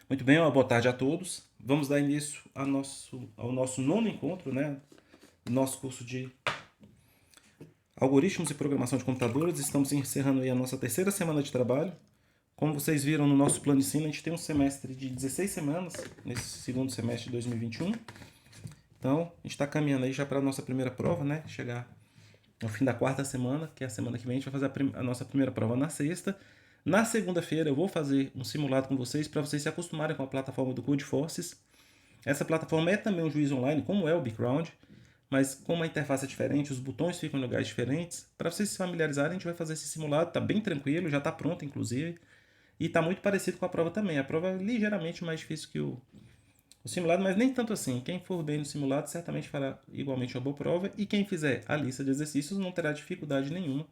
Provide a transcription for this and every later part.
Muito bem, uma boa tarde a todos. Vamos dar início ao nosso nono encontro, né? Do nosso curso de Algoritmos e Programação de Computadores. Estamos encerrando aí a nossa terceira semana de trabalho. Como vocês viram no nosso plano de ensino, a gente tem um semestre de 16 semanas, nesse segundo semestre de 2021. Então, a gente está caminhando aí já para a nossa primeira prova, né? Chegar no fim da quarta semana, que é a semana que vem, a gente vai fazer a nossa primeira prova na sexta. Na segunda-feira eu vou fazer um simulado com vocês para vocês se acostumarem com a plataforma do Codeforces. Essa plataforma é também um juiz online, como é o Background, mas como a interface é diferente, os botões ficam em lugares diferentes. Para vocês se familiarizarem, a gente vai fazer esse simulado, está bem tranquilo, já está pronto inclusive, e está muito parecido com a prova também. A prova é ligeiramente mais difícil que o simulado, mas nem tanto assim. Quem for bem no simulado certamente fará igualmente uma boa prova, e quem fizer a lista de exercícios não terá dificuldade nenhuma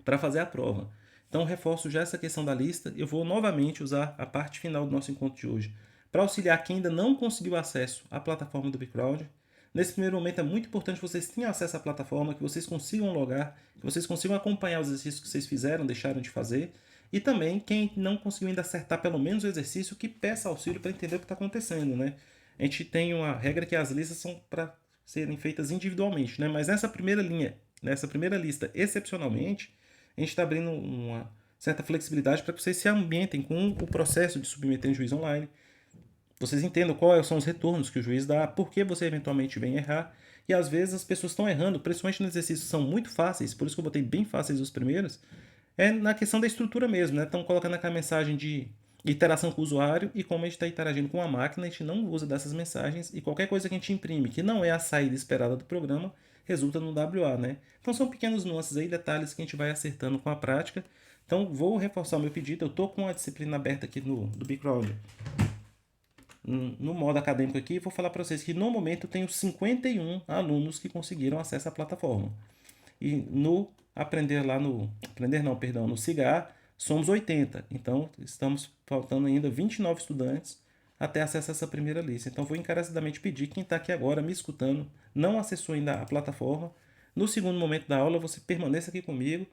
para fazer a prova. Então, reforço já essa questão da lista. Eu vou novamente usar a parte final do nosso encontro de hoje para auxiliar quem ainda não conseguiu acesso à plataforma do Background. Nesse primeiro momento é muito importante que vocês tenham acesso à plataforma, que vocês consigam logar, que vocês consigam acompanhar os exercícios que vocês fizeram, deixaram de fazer. E também, quem não conseguiu ainda acertar pelo menos o exercício, que peça auxílio para entender o que está acontecendo, né? A gente tem uma regra que as listas são para serem feitas individualmente, né? Mas nessa primeira lista, excepcionalmente, a gente está abrindo uma certa flexibilidade para que vocês se ambientem com o processo de submeter em juiz online. Vocês entendam quais são os retornos que o juiz dá, por que você eventualmente vem errar. E às vezes as pessoas estão errando, principalmente nos exercícios que são muito fáceis, por isso que eu botei bem fáceis os primeiros, é na questão da estrutura mesmo, né? Estão colocando aquela mensagem de interação com o usuário e como a gente está interagindo com a máquina, a gente não usa dessas mensagens e qualquer coisa que a gente imprime que não é a saída esperada do programa resulta no WA, né? Então são pequenos nuances aí, detalhes que a gente vai acertando com a prática. Então vou reforçar o meu pedido, eu estou com a disciplina aberta aqui do Background no modo acadêmico aqui, vou falar para vocês que no momento eu tenho 51 alunos que conseguiram acesso à plataforma. E no aprender lá no aprender não, perdão, no CIGAR somos 80. Então estamos faltando ainda 29 estudantes até acesso a essa primeira lista. Então vou encarecidamente pedir quem está aqui agora me escutando, não acessou ainda a plataforma, no segundo momento da aula você permaneça aqui comigo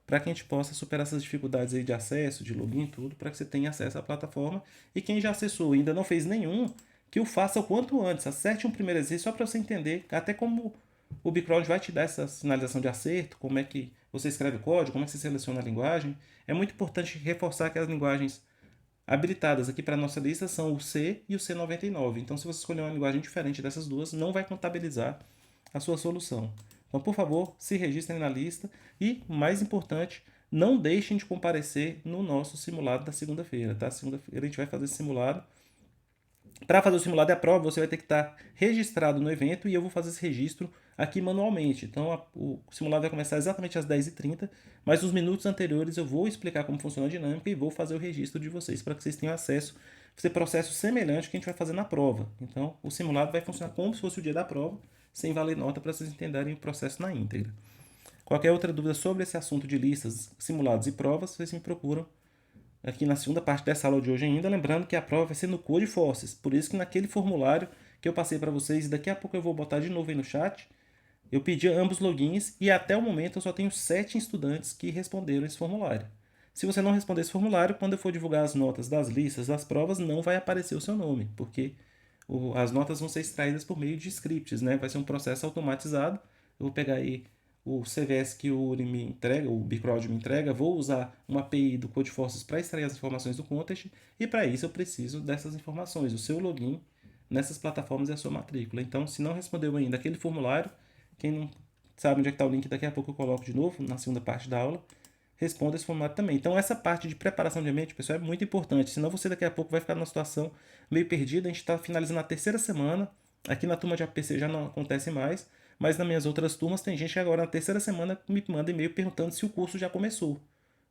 para que a gente possa superar essas dificuldades aí de acesso, de login, tudo, para que você tenha acesso à plataforma. E quem já acessou e ainda não fez nenhum, que o faça o quanto antes. Acerte um primeiro exercício só para você entender até como o Background vai te dar essa sinalização de acerto, como é que você escreve o código, como é que você seleciona a linguagem. É muito importante reforçar que as linguagens habilitadas aqui para a nossa lista são o C e o C99. Então, se você escolher uma linguagem diferente dessas duas, não vai contabilizar a sua solução. Então, por favor, se registrem na lista e, mais importante, não deixem de comparecer no nosso simulado da segunda-feira, tá? Segunda-feira a gente vai fazer esse simulado. Para fazer o simulado e a prova, você vai ter que estar registrado no evento e eu vou fazer esse registro aqui manualmente. Então, o simulado vai começar exatamente às 10h30, mas nos minutos anteriores eu vou explicar como funciona a dinâmica e vou fazer o registro de vocês para que vocês tenham acesso a esse processo semelhante que a gente vai fazer na prova. Então, o simulado vai funcionar como se fosse o dia da prova, sem valer nota para vocês entenderem o processo na íntegra. Qualquer outra dúvida sobre esse assunto de listas, simulados e provas, vocês me procuram aqui na segunda parte dessa aula de hoje ainda, lembrando que a prova vai ser no Codeforces, por isso que naquele formulário que eu passei para vocês, daqui a pouco eu vou botar de novo aí no chat, eu pedi ambos logins e até o momento eu só tenho 7 estudantes que responderam esse formulário. Se você não responder esse formulário, quando eu for divulgar as notas das listas das provas, não vai aparecer o seu nome, porque as notas vão ser extraídas por meio de scripts, né? Vai ser um processo automatizado. Eu vou pegar aí o CVS que o URI me entrega, o Bcrowd me entrega, vou usar uma API do Codeforces para extrair as informações do contest, e para isso eu preciso dessas informações, o seu login nessas plataformas e a sua matrícula. Então, se não respondeu ainda aquele formulário, quem não sabe onde é que está o link, daqui a pouco eu coloco de novo na segunda parte da aula, responda esse formulário também. Então, essa parte de preparação de ambiente, pessoal, é muito importante, senão você daqui a pouco vai ficar numa situação meio perdida. A gente está finalizando a terceira semana, aqui na turma de APC já não acontece mais, mas nas minhas outras turmas tem gente que agora na terceira semana me manda e-mail perguntando se o curso já começou.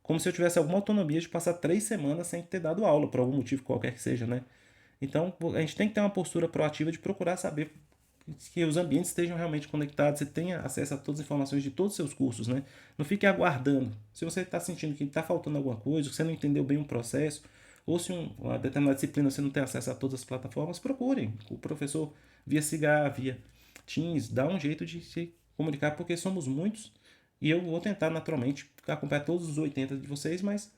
Como se eu tivesse alguma autonomia de passar 3 semanas sem ter dado aula, por algum motivo qualquer que seja, né? Então, a gente tem que ter uma postura proativa de procurar saber que os ambientes estejam realmente conectados, você tenha acesso a todas as informações de todos os seus cursos, né? Não fique aguardando. Se você está sentindo que está faltando alguma coisa, que você não entendeu bem um processo, ou se uma determinada disciplina você não tem acesso a todas as plataformas, procurem o professor via Cigar, via Teams, dá um jeito de se comunicar, porque somos muitos, e eu vou tentar naturalmente acompanhar todos os 80 de vocês, mas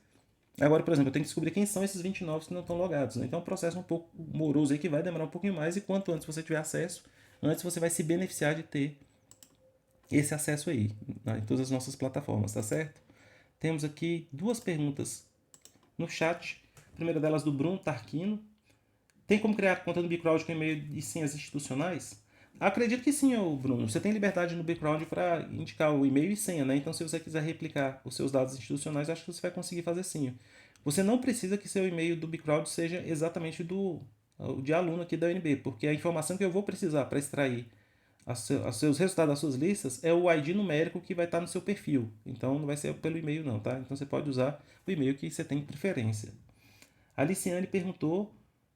Agora, por exemplo, eu tenho que descobrir quem são esses 29 que não estão logados, né? Então é um processo um pouco moroso aí que vai demorar um pouquinho mais e quanto antes você tiver acesso, antes você vai se beneficiar de ter esse acesso aí, né, em todas as nossas plataformas, tá certo? Temos aqui duas perguntas no chat. A primeira delas do Bruno Tarquino. Tem como criar conta no Bcrowd com e-mail e senhas institucionais? Acredito que sim, Bruno. Você tem liberdade no Bcrowd para indicar o e-mail e senha, né? Então, se você quiser replicar os seus dados institucionais, acho que você vai conseguir fazer sim. Você não precisa que seu e-mail do Bcrowd seja exatamente de aluno aqui da UNB, porque a informação que eu vou precisar para extrair os seus resultados das suas listas é o ID numérico que vai estar no seu perfil. Então, não vai ser pelo e-mail não, tá? Então, você pode usar o e-mail que você tem preferência. A Liciane perguntou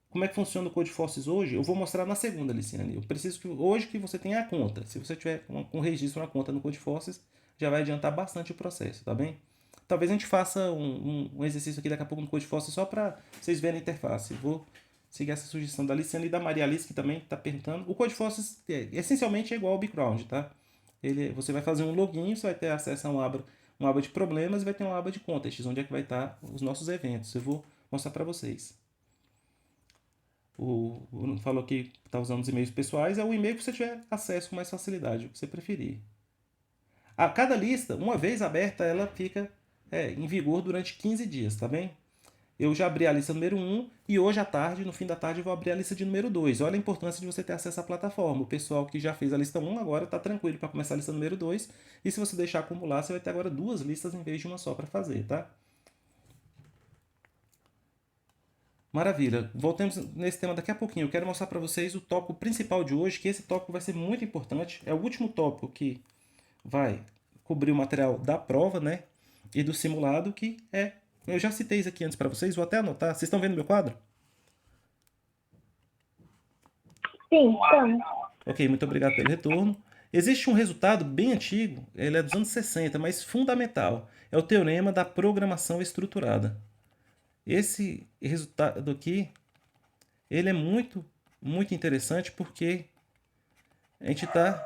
como é que funciona o CodeForces hoje. Eu vou mostrar na segunda, Liciane. Eu preciso que hoje que você tenha a conta. Se você tiver com registro na conta no CodeForces, já vai adiantar bastante o processo, tá bem? Talvez a gente faça um exercício aqui daqui a pouco no CodeForces só para vocês verem a interface. Vou seguir essa sugestão da Liciane e da Maria Alice, que também está perguntando. O CodeForces essencialmente é igual ao Bcrowd, tá? Você vai fazer um login, você vai ter acesso a uma aba de problemas e vai ter uma aba de contests, onde é que vai estar os nossos eventos. Eu vou mostrar para vocês. O Bruno falou que está usando os e-mails pessoais, é o e-mail que você tiver acesso com mais facilidade, o que você preferir. A cada lista, uma vez aberta, ela fica em vigor durante 15 dias, tá bem? Eu já abri a lista número 1 e hoje à tarde, no fim da tarde, eu vou abrir a lista de número 2. Olha a importância de você ter acesso à plataforma. O pessoal que já fez a lista 1 agora está tranquilo para começar a lista número 2. E se você deixar acumular, você vai ter agora duas listas em vez de uma só para fazer, tá? Maravilha. Voltemos nesse tema daqui a pouquinho. Eu quero mostrar para vocês o tópico principal de hoje, que esse tópico vai ser muito importante. É o último tópico que vai cobrir o material da prova, né? E do simulado, que é... Eu já citei isso aqui antes para vocês, vou até anotar. Vocês estão vendo meu quadro? Sim, estamos. Ok, muito obrigado pelo retorno. Existe um resultado bem antigo, ele é dos anos 60, mas fundamental. É o teorema da programação estruturada. Esse resultado aqui, ele é muito interessante porque a gente está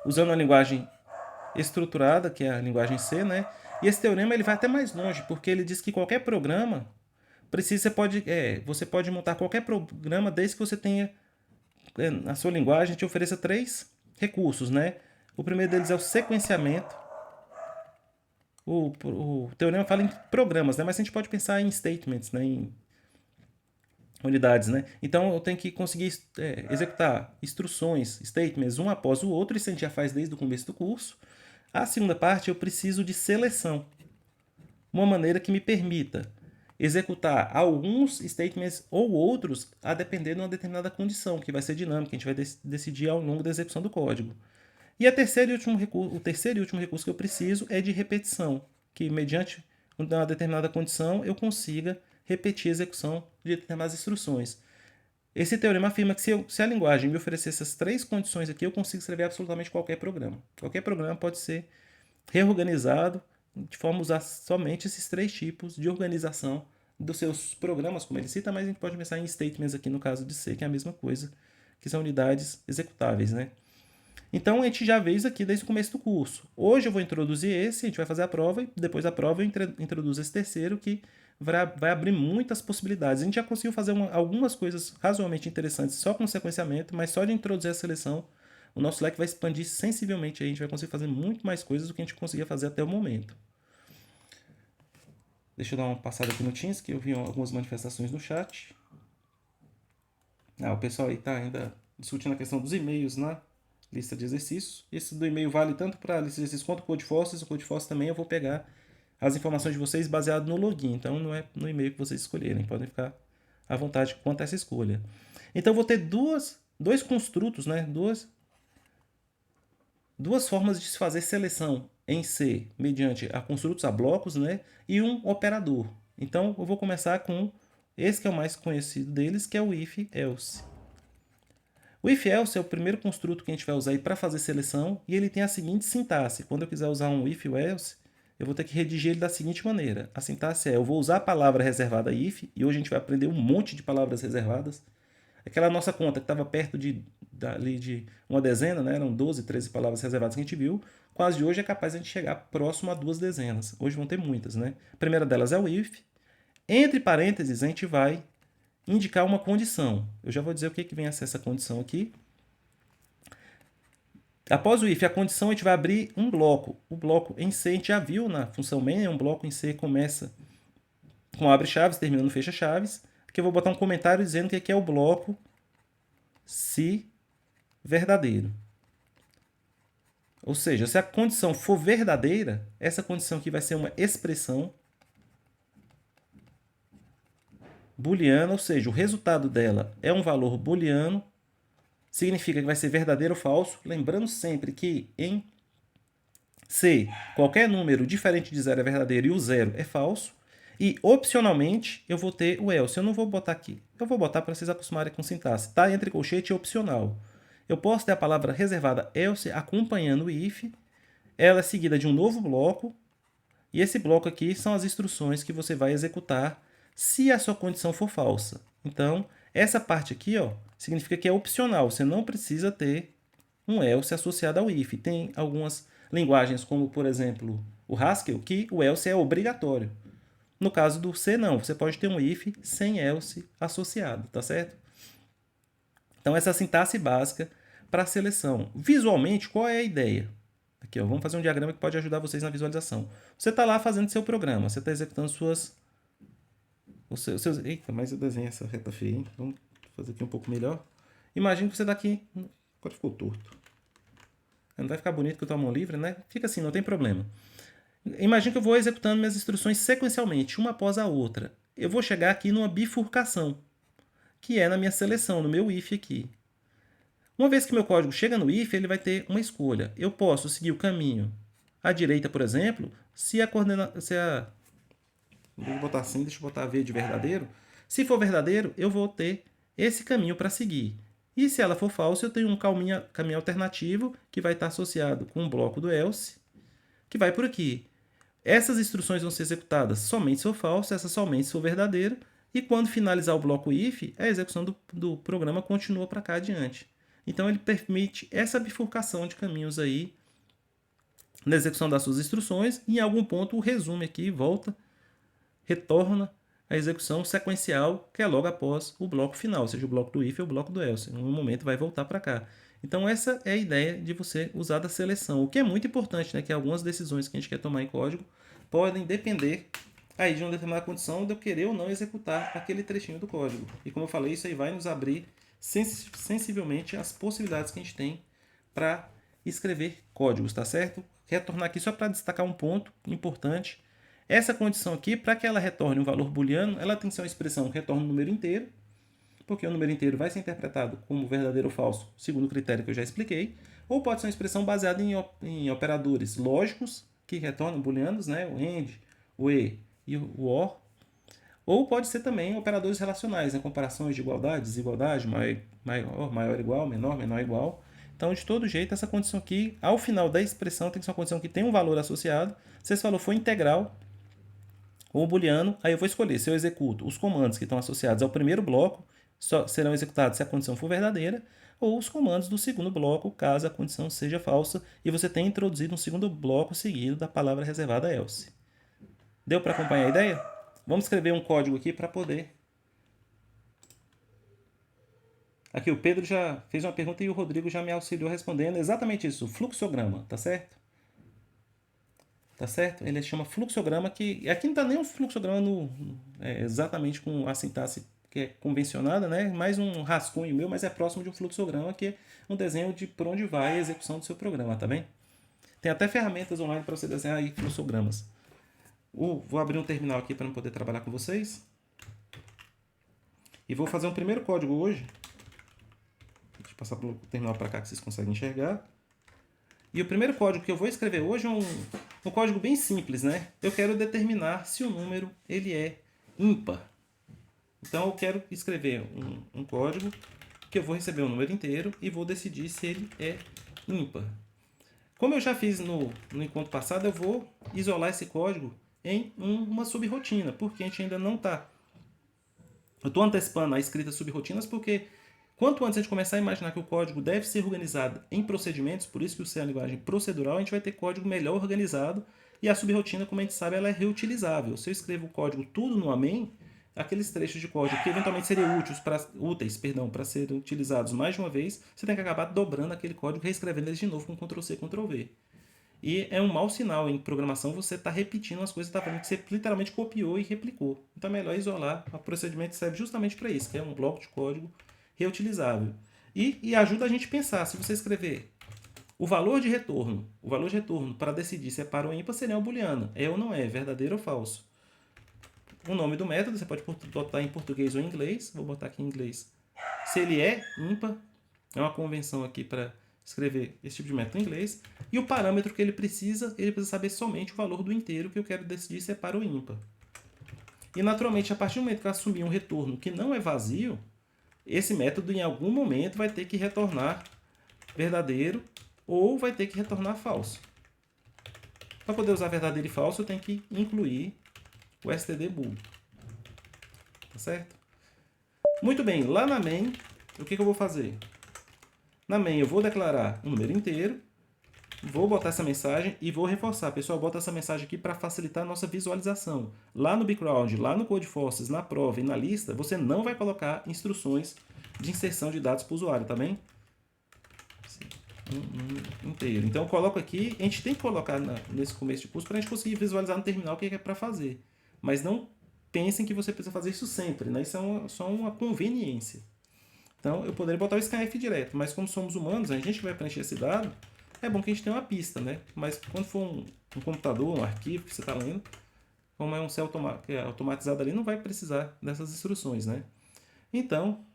usando uma linguagem estruturada, que é a linguagem C, né? E esse teorema ele vai até mais longe, porque ele diz que qualquer programa você pode montar qualquer programa desde que você tenha na sua linguagem te ofereça três recursos, né? O primeiro deles é o sequenciamento. O teorema fala em programas, né? Mas a gente pode pensar em statements, né? Em unidades, né? Então eu tenho que conseguir executar instruções, statements, um após o outro, isso a gente já faz desde o começo do curso. A segunda parte eu preciso de seleção, uma maneira que me permita executar alguns statements ou outros a depender de uma determinada condição, que vai ser dinâmica, a gente vai decidir ao longo da execução do código. E o terceiro e último recurso que eu preciso é de repetição, que mediante uma determinada condição eu consiga repetir a execução de determinadas instruções. Esse teorema afirma que se a linguagem me oferecer essas três condições aqui, eu consigo escrever absolutamente qualquer programa. Qualquer programa pode ser reorganizado de forma a usar somente esses três tipos de organização dos seus programas, como ele cita, mas a gente pode pensar em statements aqui no caso de C, que é a mesma coisa, que são unidades executáveis, né? Então a gente já vê isso aqui desde o começo do curso. Hoje eu vou introduzir esse, a gente vai fazer a prova e depois da prova eu introduzo esse terceiro que vai abrir muitas possibilidades. A gente já conseguiu fazer algumas coisas razoavelmente interessantes só com sequenciamento, mas só de introduzir a seleção, o nosso leque vai expandir sensivelmente. A gente vai conseguir fazer muito mais coisas do que a gente conseguia fazer até o momento. Deixa eu dar uma passada aqui no Teams, que eu vi algumas manifestações no chat. O pessoal aí está ainda discutindo a questão dos e-mails na lista de exercícios. Esse do e-mail vale tanto para a lista de exercícios quanto o CodeForces. O CodeForces também eu vou pegar as informações de vocês baseado no login. Então não é no e-mail que vocês escolherem. Podem ficar à vontade quanto a essa escolha. Então eu vou ter dois construtos, né? Duas formas de se fazer seleção em C mediante a construtos a blocos, né? E um operador. Então eu vou começar com esse que é o mais conhecido deles, que é o if-else. O if-else é o primeiro construto que a gente vai usar para fazer seleção e ele tem a seguinte sintaxe. Quando eu quiser usar um if-else, eu vou ter que redigir ele da seguinte maneira. A sintaxe é, eu vou usar a palavra reservada if, e hoje a gente vai aprender um monte de palavras reservadas. Aquela nossa conta que estava perto ali de uma dezena, né? Eram 12, 13 palavras reservadas que a gente viu. Com as de hoje é capaz de a gente chegar próximo a 2 dezenas. Hoje vão ter muitas, né? A primeira delas é o if. Entre parênteses, a gente vai indicar uma condição. Eu já vou dizer o que vem a ser essa condição aqui. Após o if, a condição, a gente vai abrir um bloco. O bloco em C, a gente já viu na função main, um bloco em C começa com abre chaves, termina no fecha chaves. Aqui eu vou botar um comentário dizendo que aqui é o bloco se verdadeiro. Ou seja, se a condição for verdadeira, essa condição aqui vai ser uma expressão booleana, ou seja, o resultado dela é um valor booleano, significa que vai ser verdadeiro ou falso. Lembrando sempre que em C, qualquer número diferente de 0 é verdadeiro e o 0 é falso. E, opcionalmente, eu vou ter o else. Eu não vou botar aqui. Eu vou botar para vocês acostumarem com sintaxe. Tá entre colchete e opcional. Eu posso ter a palavra reservada else acompanhando o if. Ela é seguida de um novo bloco. E esse bloco aqui são as instruções que você vai executar se a sua condição for falsa. Então, essa parte aqui, ó, significa que é opcional. Você não precisa ter um else associado ao if. Tem algumas linguagens, como, por exemplo, o Haskell, que o else é obrigatório. No caso do C, não. Você pode ter um if sem else associado, tá certo? Então, essa é a sintaxe básica para a seleção. Visualmente, qual é a ideia? Aqui, ó, vamos fazer um diagrama que pode ajudar vocês na visualização. Você está lá fazendo seu programa, você está executando Eita, mas eu desenho essa reta feia, hein? Vamos fazer aqui um pouco melhor. Imagina que você está aqui... Agora ficou torto. Não vai ficar bonito com a tua mão livre, né? Fica assim, não tem problema. Imagina que eu vou executando minhas instruções sequencialmente, uma após a outra. Eu vou chegar aqui numa bifurcação, que é na minha seleção, no meu if aqui. Uma vez que meu código chega no if, ele vai ter uma escolha. Eu posso seguir o caminho à direita, por exemplo, se a coordenação... Deixa eu botar assim, deixa eu botar a V de verdadeiro. Se for verdadeiro, eu vou ter esse caminho para seguir. E se ela for falsa, eu tenho um caminho alternativo que vai estar associado com o bloco do else, que vai por aqui. Essas instruções vão ser executadas somente se for falso, essa somente se for verdadeiro, e quando finalizar o bloco if, a execução do programa continua para cá adiante. Então, ele permite essa bifurcação de caminhos aí na execução das suas instruções, e em algum ponto o resume aqui, retorna a execução sequencial, que é logo após o bloco final, seja o bloco do if ou o bloco do else. Em um momento vai voltar para cá. Então, essa é a ideia de você usar da seleção, o que é muito importante, né? Que algumas decisões que a gente quer tomar em código podem depender aí de uma determinada condição de eu querer ou não executar aquele trechinho do código. E como eu falei, isso aí vai nos abrir sensivelmente as possibilidades que a gente tem para escrever códigos, tá certo? Retornar aqui só para destacar um ponto importante. Essa condição aqui, para que ela retorne um valor booleano, ela tem que ser uma expressão que retorna um número inteiro, porque o número inteiro vai ser interpretado como verdadeiro ou falso, segundo o critério que eu já expliquei, ou pode ser uma expressão baseada em operadores lógicos, que retornam booleanos, né? O AND, o E e o OR, ou pode ser também operadores relacionais, né? Comparações de igualdade, desigualdade, maior, maior igual, menor, menor igual. Então, de todo jeito, essa condição aqui, ao final da expressão, tem que ser uma condição que tem um valor associado. Se esse valor for integral ou booleano, aí eu vou escolher se eu executo os comandos que estão associados ao primeiro bloco, só serão executados se a condição for verdadeira, ou os comandos do segundo bloco, caso a condição seja falsa, e você tenha introduzido um segundo bloco seguido da palavra reservada else. Deu para acompanhar a ideia? Vamos escrever um código aqui para poder... Aqui o Pedro já fez uma pergunta e o Rodrigo já me auxiliou respondendo exatamente isso, fluxograma, tá certo? Tá certo? Ele chama fluxograma, que aqui não está nem um fluxograma exatamente com a sintaxe que é convencionada, né? Mais um rascunho meu, mas é próximo de um fluxograma, que é um desenho de por onde vai a execução do seu programa, tá bem? Tem até ferramentas online para você desenhar aí fluxogramas. Vou abrir um terminal aqui para não poder trabalhar com vocês. E vou fazer um primeiro código hoje. Deixa eu passar o terminal para cá que vocês conseguem enxergar. E o primeiro código que eu vou escrever hoje é um código bem simples, né? Eu quero determinar se o número ele é ímpar. Então eu quero escrever um código que eu vou receber um número inteiro e vou decidir se ele é ímpar. Como eu já fiz no encontro passado, eu vou isolar esse código em uma subrotina, porque a gente ainda não está... Eu estou antecipando a escrita de subrotinas porque Quanto antes a gente começar a imaginar que o código deve ser organizado em procedimentos, por isso que o C é a linguagem procedural, a gente vai ter código melhor organizado e a subrotina, como a gente sabe, ela é reutilizável. Se eu escrevo o código tudo no main, aqueles trechos de código que eventualmente seriam úteis para serem utilizados mais de uma vez, você tem que acabar dobrando aquele código e reescrevendo eles de novo com Ctrl+C, Ctrl+V. E é um mau sinal em programação você estar repetindo as coisas que você literalmente copiou e replicou. Então é melhor isolar. O procedimento serve justamente para isso, que é um bloco de código reutilizável. E ajuda a gente a pensar, se você escrever o valor de retorno para decidir se é par ou ímpar seria uma booleana, é ou não é, verdadeiro ou falso. O nome do método você pode botar em português ou em inglês, vou botar aqui em inglês. Se ele é ímpar, é uma convenção aqui para escrever esse tipo de método em inglês. E o parâmetro que ele precisa saber somente o valor do inteiro que eu quero decidir se é par ou ímpar. E naturalmente, a partir do momento que eu assumir um retorno que não é vazio, esse método em algum momento vai ter que retornar verdadeiro ou vai ter que retornar falso. Para poder usar verdadeiro e falso, eu tenho que incluir o stdbool. Tá certo? Muito bem, lá na main, o que eu vou fazer? Na main eu vou declarar um número inteiro, vou botar essa mensagem e vou reforçar. Pessoal, bota essa mensagem aqui para facilitar a nossa visualização. Lá no background, lá no Codeforces, na prova e na lista, você não vai colocar instruções de inserção de dados para o usuário, tá bem? Inteiro. Então eu coloco aqui, a gente tem que colocar nesse começo de curso para a gente conseguir visualizar no terminal o que é para fazer. Mas não pensem que você precisa fazer isso sempre, né? Isso é só uma conveniência. Então eu poderia botar o scanf direto, mas como somos humanos, a gente que vai preencher esse dado, é bom que a gente tenha uma pista, né? Mas quando for um computador, um arquivo que você está lendo, como é um céu automatizado ali, não vai precisar dessas instruções, né? Então,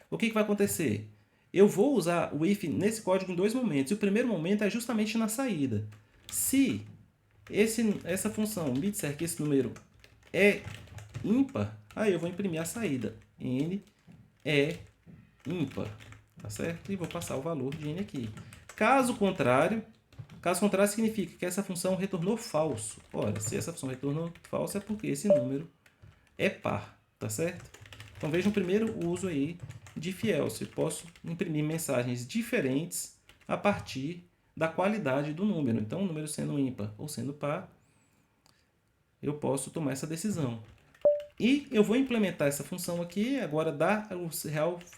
o que vai acontecer? Eu vou usar o if nesse código em dois momentos. E o primeiro momento é justamente na saída. Se essa função me disser que esse número é ímpar, aí eu vou imprimir a saída. N é ímpar. Tá certo? E vou passar o valor de N aqui. Caso contrário significa que essa função retornou falso. Ora, se essa função retornou falso é porque esse número é par. Tá certo? Então vejam o primeiro uso aí de if else. Eu posso imprimir mensagens diferentes a partir da qualidade do número. Então, o número sendo ímpar ou sendo par, eu posso tomar essa decisão. E eu vou implementar essa função aqui, agora dar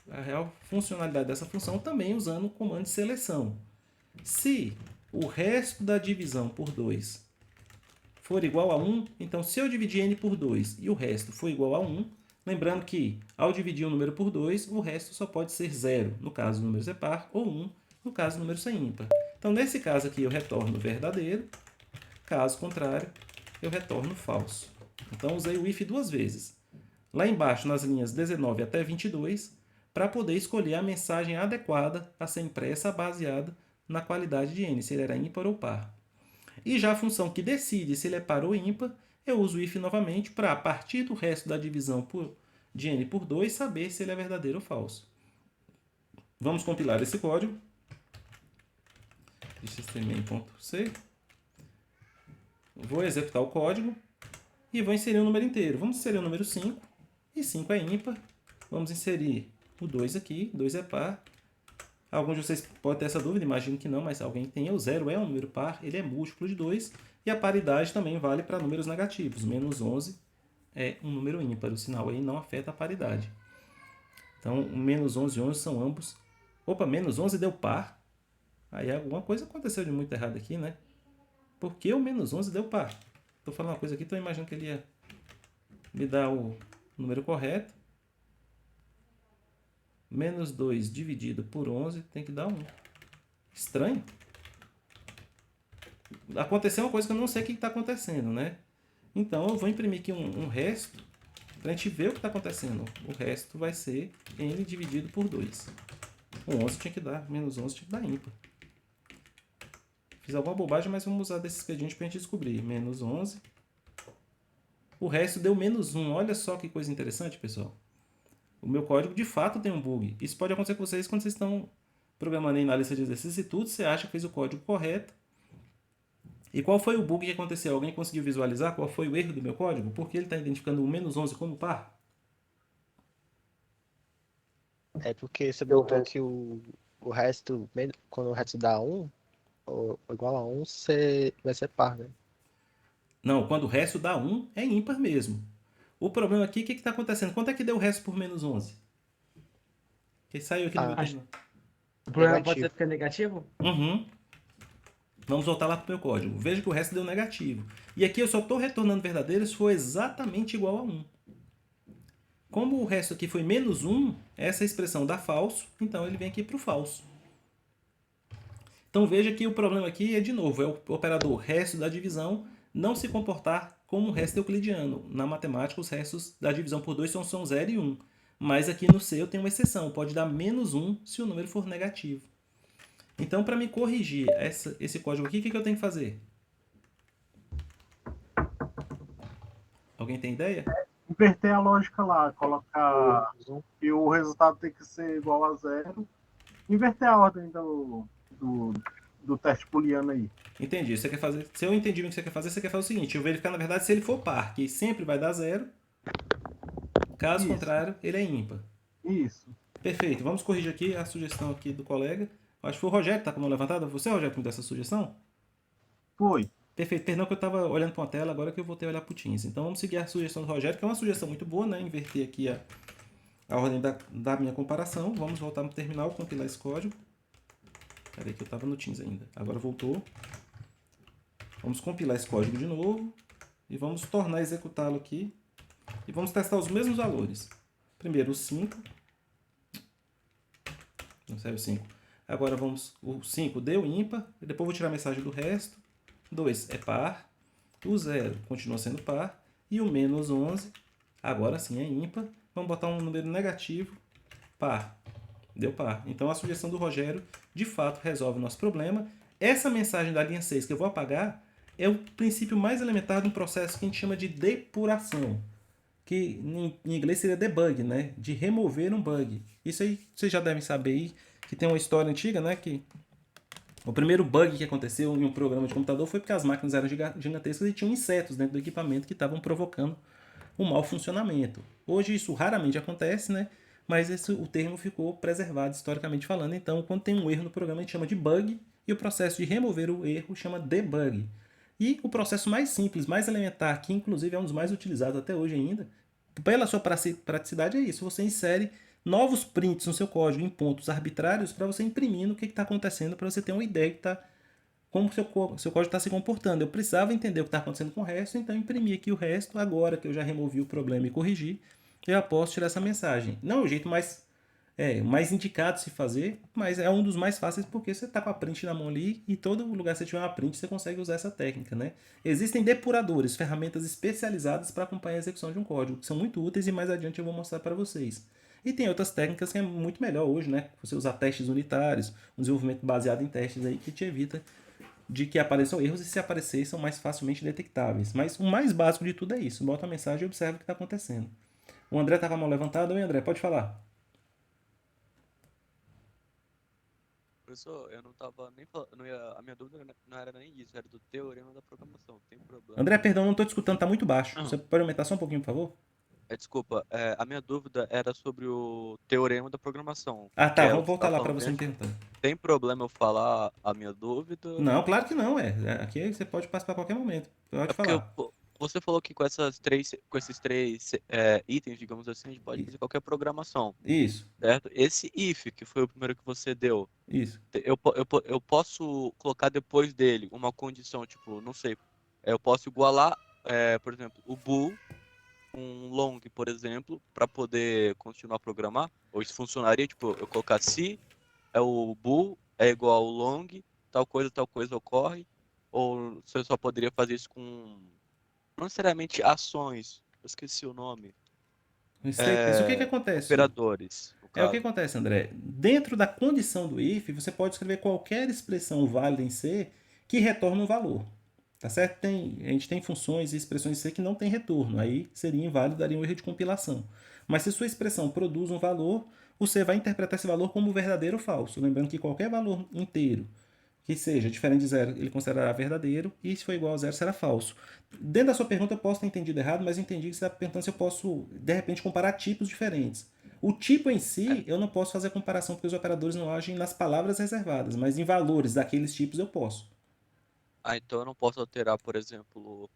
a real funcionalidade dessa função também usando o comando de seleção. Se o resto da divisão por 2 for igual a 1, então se eu dividir n por 2 e o resto for igual a 1, lembrando que ao dividir um número por 2, o resto só pode ser 0, no caso o número ser par, ou 1, no caso o número ser ímpar. Então nesse caso aqui eu retorno verdadeiro, caso contrário eu retorno falso. Então usei o if duas vezes. Lá embaixo, nas linhas 19 até 22, para poder escolher a mensagem adequada a ser impressa baseada na qualidade de n, se ele era ímpar ou par. E já a função que decide se ele é par ou ímpar, eu uso o if novamente para, a partir do resto da divisão de n por 2, saber se ele é verdadeiro ou falso. Vamos compilar esse código. systemain.c. Vou executar o código e vou inserir um número inteiro. Vamos inserir o número 5, e 5 é ímpar. Vamos inserir o 2 aqui, 2 é par. Alguns de vocês podem ter essa dúvida, imagino que não, mas alguém tem. O 0 é um número par, ele é múltiplo de 2. E a paridade também vale para números negativos. Menos 11 é um número ímpar, o sinal aí não afeta a paridade. Então, menos 11 e 11 são ambos. Opa, menos 11 deu par. Aí alguma coisa aconteceu de muito errado aqui, né? Por que o menos 11 deu par? Estou falando uma coisa aqui, estou imaginando que ele ia me dar o número correto. Menos 2 dividido por 11 tem que dar 1. Estranho. Aconteceu uma coisa que eu não sei o que está acontecendo, né? Então eu vou imprimir aqui um resto para a gente ver o que está acontecendo. O resto vai ser n dividido por 2. O 11 tinha que dar, menos 11 tinha que dar ímpar. Fiz alguma bobagem, mas vamos usar desse expediente para a gente descobrir. Menos 11. O resto deu menos 1. Olha só que coisa interessante, pessoal. O meu código de fato tem um bug. Isso pode acontecer com vocês quando vocês estão programando aí na lista de exercícios e tudo. Você acha que fez o código correto. E qual foi o bug que aconteceu? Alguém conseguiu visualizar qual foi o erro do meu código? Por que ele está identificando o menos 11 como par? É porque você botou que o resto, quando o resto dá 1, ou igual a 1, vai ser par, né? Não, quando o resto dá 1, é ímpar mesmo. O problema aqui, o que está acontecendo? Quanto é que deu o resto por menos 11? Que saiu aqui no meu Ah, Acho- terminal. O problema pode ser negativo. ficar negativo? Uhum. Vamos voltar lá para o meu código. Veja que o resto deu negativo. E aqui eu só estou retornando verdadeiro se for exatamente igual a 1. Como o resto aqui foi menos 1, essa expressão dá falso, então ele vem aqui para o falso. Então veja que o problema aqui é, de novo, é o operador resto da divisão não se comportar como o resto euclidiano. Na matemática, os restos da divisão por 2 são 0 e 1. Mas aqui no C eu tenho uma exceção, pode dar menos 1 se o número for negativo. Então, para me corrigir esse código aqui, o que eu tenho que fazer? Alguém tem ideia? Inverter a lógica lá, colocar Menos 1. que o resultado tem que ser igual a 0. Inverter a ordem do teste booleano aí. Entendi. Você quer fazer, se eu entendi bem o que você quer fazer o seguinte: eu verificar, na verdade, se ele for par, que sempre vai dar 0. Caso Isso. contrário, ele é ímpar. Isso. Perfeito. Vamos corrigir aqui a sugestão aqui do colega. Acho que foi o Rogério que está com a mão levantada. Você, Rogério, que me deu essa sugestão? Foi. Perfeito. Perdão que eu estava olhando para uma tela, agora que eu voltei a olhar para o Teams. Então vamos seguir a sugestão do Rogério, que é uma sugestão muito boa, né? Inverter aqui a ordem da minha comparação. Vamos voltar no terminal, compilar esse código. Peraí que eu estava no Teams ainda. Agora voltou. Vamos compilar esse código de novo. E vamos tornar executá-lo aqui. E vamos testar os mesmos valores. Primeiro o 5. Não saiu 5. Agora vamos. O 5 deu ímpar. E depois vou tirar a mensagem do resto. 2 é par. O 0 continua sendo par. E o menos 11, agora sim é ímpar. Vamos botar um número negativo. Par. Deu par. Então a sugestão do Rogério de fato resolve o nosso problema. Essa mensagem da linha 6 que eu vou apagar é o princípio mais elementar de um processo que a gente chama de depuração. Que em inglês seria debug, né? De remover um bug. Isso aí vocês já devem saber aí, que tem uma história antiga, né? Que o primeiro bug que aconteceu em um programa de computador foi porque as máquinas eram gigantescas e tinham insetos dentro do equipamento que estavam provocando um mau funcionamento. Hoje isso raramente acontece, né? Mas o termo ficou preservado historicamente falando. Então, quando tem um erro no programa, a gente chama de bug e o processo de remover o erro chama debug. E o processo mais simples, mais elementar, que inclusive é um dos mais utilizados até hoje ainda, pela sua praticidade, é isso. Você insere novos prints no seu código em pontos arbitrários para você imprimir no que está acontecendo, para você ter uma ideia de como o seu código está se comportando. Eu precisava entender o que está acontecendo com o resto, então imprimi aqui o resto. Agora que eu já removi o problema e corrigi, eu já posso tirar essa mensagem. Não é o jeito mais indicado de se fazer, mas é um dos mais fáceis porque você está com a print na mão ali e todo lugar que você tiver uma print você consegue usar essa técnica, né? Existem depuradores, ferramentas especializadas para acompanhar a execução de um código, que são muito úteis e mais adiante eu vou mostrar para vocês. E tem outras técnicas que é muito melhor hoje, né? Você usar testes unitários, um desenvolvimento baseado em testes aí que te evita de que apareçam erros e se aparecer são mais facilmente detectáveis. Mas o mais básico de tudo é isso, bota a mensagem e observa o que está acontecendo. O André estava com a mão levantada. Oi, André, pode falar. Professor, eu não tava nem falando, a minha dúvida não era nem isso, era do teorema da programação. Tem problema. André, perdão, não estou te escutando, está muito baixo. Não. Você pode aumentar só um pouquinho, por favor? Desculpa, a minha dúvida era sobre o teorema da programação. Ah, que tá, é o vamos que você voltar tava lá para falando você me mesmo. perguntando. Tem problema eu falar a minha dúvida? Não, claro que não, Aqui você pode passar a qualquer momento. Pode É porque falar. você falou que com esses três itens, digamos assim, a gente pode fazer qualquer programação, Isso, certo? Esse if, que foi o primeiro que você deu, isso. eu posso colocar depois dele uma condição, tipo, não sei, eu posso igualar, por exemplo, o bool um long, por exemplo, para poder continuar a programar? Ou isso funcionaria, tipo, eu colocar se o bool é igual ao long, tal coisa ocorre? Ou você só poderia fazer isso com, não necessariamente ações, eu esqueci o nome, Statements. O que acontece? operadores, no O que caso. acontece, André? Dentro da condição do if, você pode escrever qualquer expressão válida em C que retorna um valor. Tá certo? A gente tem funções e expressões em C que não tem retorno. Aí seria inválido, daria um erro de compilação. Mas se sua expressão produz um valor, você vai interpretar esse valor como verdadeiro ou falso. Lembrando que qualquer valor inteiro que seja diferente de zero, ele considerará verdadeiro, e se for igual a zero, será falso. Dentro da sua pergunta, eu posso ter entendido errado, mas eu entendi que você está perguntando se eu posso, de repente, comparar tipos diferentes. O tipo em si, eu não posso fazer comparação porque os operadores não agem nas palavras reservadas, mas em valores daqueles tipos eu posso. Ah, então eu não posso alterar, por exemplo,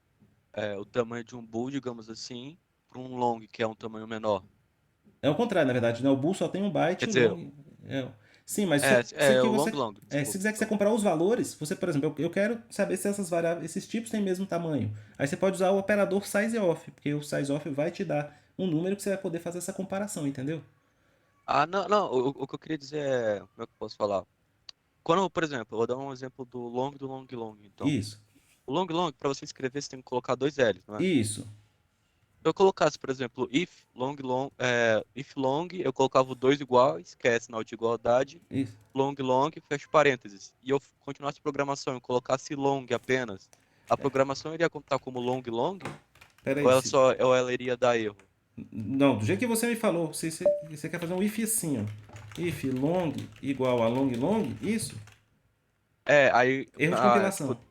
o tamanho de um bool, digamos assim, para um long, que é um tamanho menor. É o contrário, na verdade, né? O bool só tem um byte Quer e o dizer, long. Sim, mas se é que o long você. long, Se desculpa. quiser que você comparar os valores, você, por exemplo, eu quero saber se essas variáveis, esses tipos têm o mesmo tamanho. Aí você pode usar o operador sizeof, porque o sizeof vai te dar um número que você vai poder fazer essa comparação, entendeu? Ah, não, não, o que eu queria dizer é, como é que eu posso falar? Quando, por exemplo, eu vou dar um exemplo do long long, então. Isso. O long long, para você escrever, você tem que colocar dois L's, não é? Isso. Se eu colocasse, por exemplo, if long, eu colocava o dois iguais, que é sinal de igualdade, Isso. long, fecho parênteses. E eu continuasse a programação e colocasse long apenas, a programação iria contar como long, Pera ou aí. ou ela iria dar erro? Não, do jeito que você me falou, você quer fazer um if assim, ó. If long igual a long long, isso? Aí, Erro de compilação. tipo,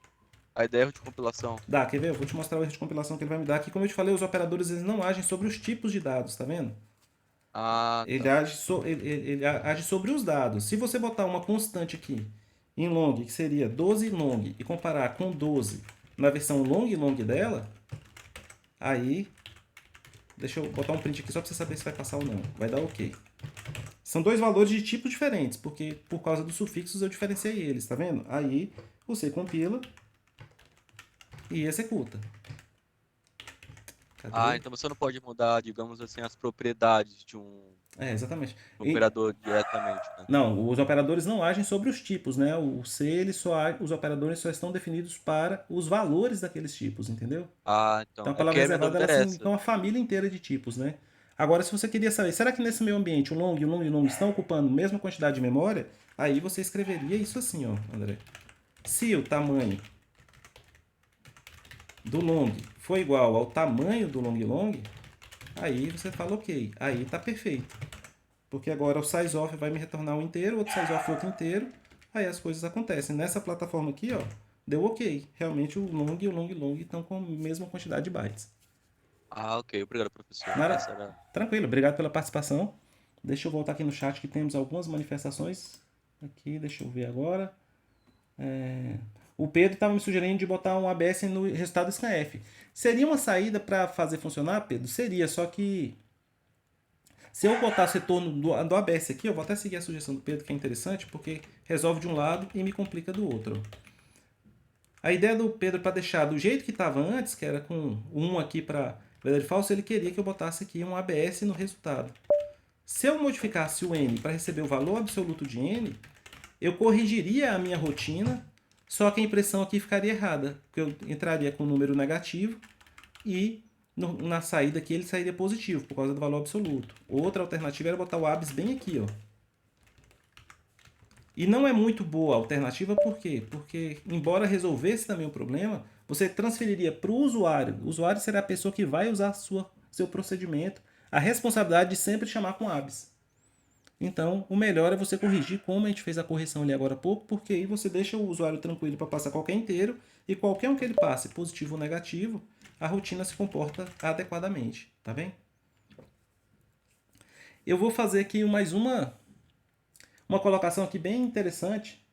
a ideia é erro de compilação. Dá, quer ver? Eu vou te mostrar o erro de compilação que ele vai me dar aqui. Como eu te falei, os operadores eles não agem sobre os tipos de dados, tá vendo? Ah, Ele tá. age, ele age sobre os dados. Se você botar uma constante aqui em long, que seria 12 long, e comparar com 12 na versão long dela, aí. Deixa eu botar um print aqui só para você saber se vai passar ou não. Vai dar ok. São dois valores de tipos diferentes, porque por causa dos sufixos eu diferenciei eles, tá vendo? Aí você compila e executa. Ah, Cadê? então você não pode mudar, digamos assim, as propriedades de um Exatamente. operador diretamente, né? Não, os operadores não agem sobre os tipos, né? O C, os operadores só estão definidos para os valores daqueles tipos, entendeu? Ah, Então então. a É palavra porque a minha reservada dúvida ela era significa essa. uma família inteira de tipos, né? Agora, se você queria saber, será que nesse meu ambiente o long e o long estão ocupando a mesma quantidade de memória? Aí você escreveria isso assim, ó, André. Se o tamanho do long for igual ao tamanho do long, aí você fala ok. Aí tá perfeito. Porque agora o sizeof vai me retornar um inteiro, outro sizeof outro inteiro. Aí as coisas acontecem. Nessa plataforma aqui, ó, deu ok. Realmente o long e o long estão com a mesma quantidade de bytes. Ah, ok. Obrigado, professor. Nara, Essa era. tranquilo, obrigado pela participação. Deixa eu voltar aqui no chat que temos algumas manifestações. Aqui, deixa eu ver agora. O Pedro estava me sugerindo de botar um ABS no resultado scanf. Seria uma saída para fazer funcionar, Pedro? Seria, só que se eu botasse retorno do ABS aqui, eu vou até seguir a sugestão do Pedro, que é interessante, porque resolve de um lado e me complica do outro. A ideia do Pedro para deixar do jeito que estava antes, que era com 1 aqui para verdade falso, ele queria que eu botasse aqui um ABS no resultado. Se eu modificasse o n para receber o valor absoluto de n, eu corrigiria a minha rotina, só que a impressão aqui ficaria errada, porque eu entraria com um número negativo e na saída aqui ele sairia positivo, por causa do valor absoluto. Outra alternativa era botar o ABS bem aqui, ó. E não é muito boa a alternativa, por quê? Porque, embora resolvesse também o problema, você transferiria para o usuário. O usuário será a pessoa que vai usar seu procedimento, a responsabilidade de sempre chamar com ABS. Então, o melhor é você corrigir como a gente fez a correção ali agora há pouco, porque aí você deixa o usuário tranquilo para passar qualquer inteiro, e qualquer um que ele passe, positivo ou negativo, a rotina se comporta adequadamente, tá bem? Eu vou fazer aqui mais uma colocação aqui bem interessante.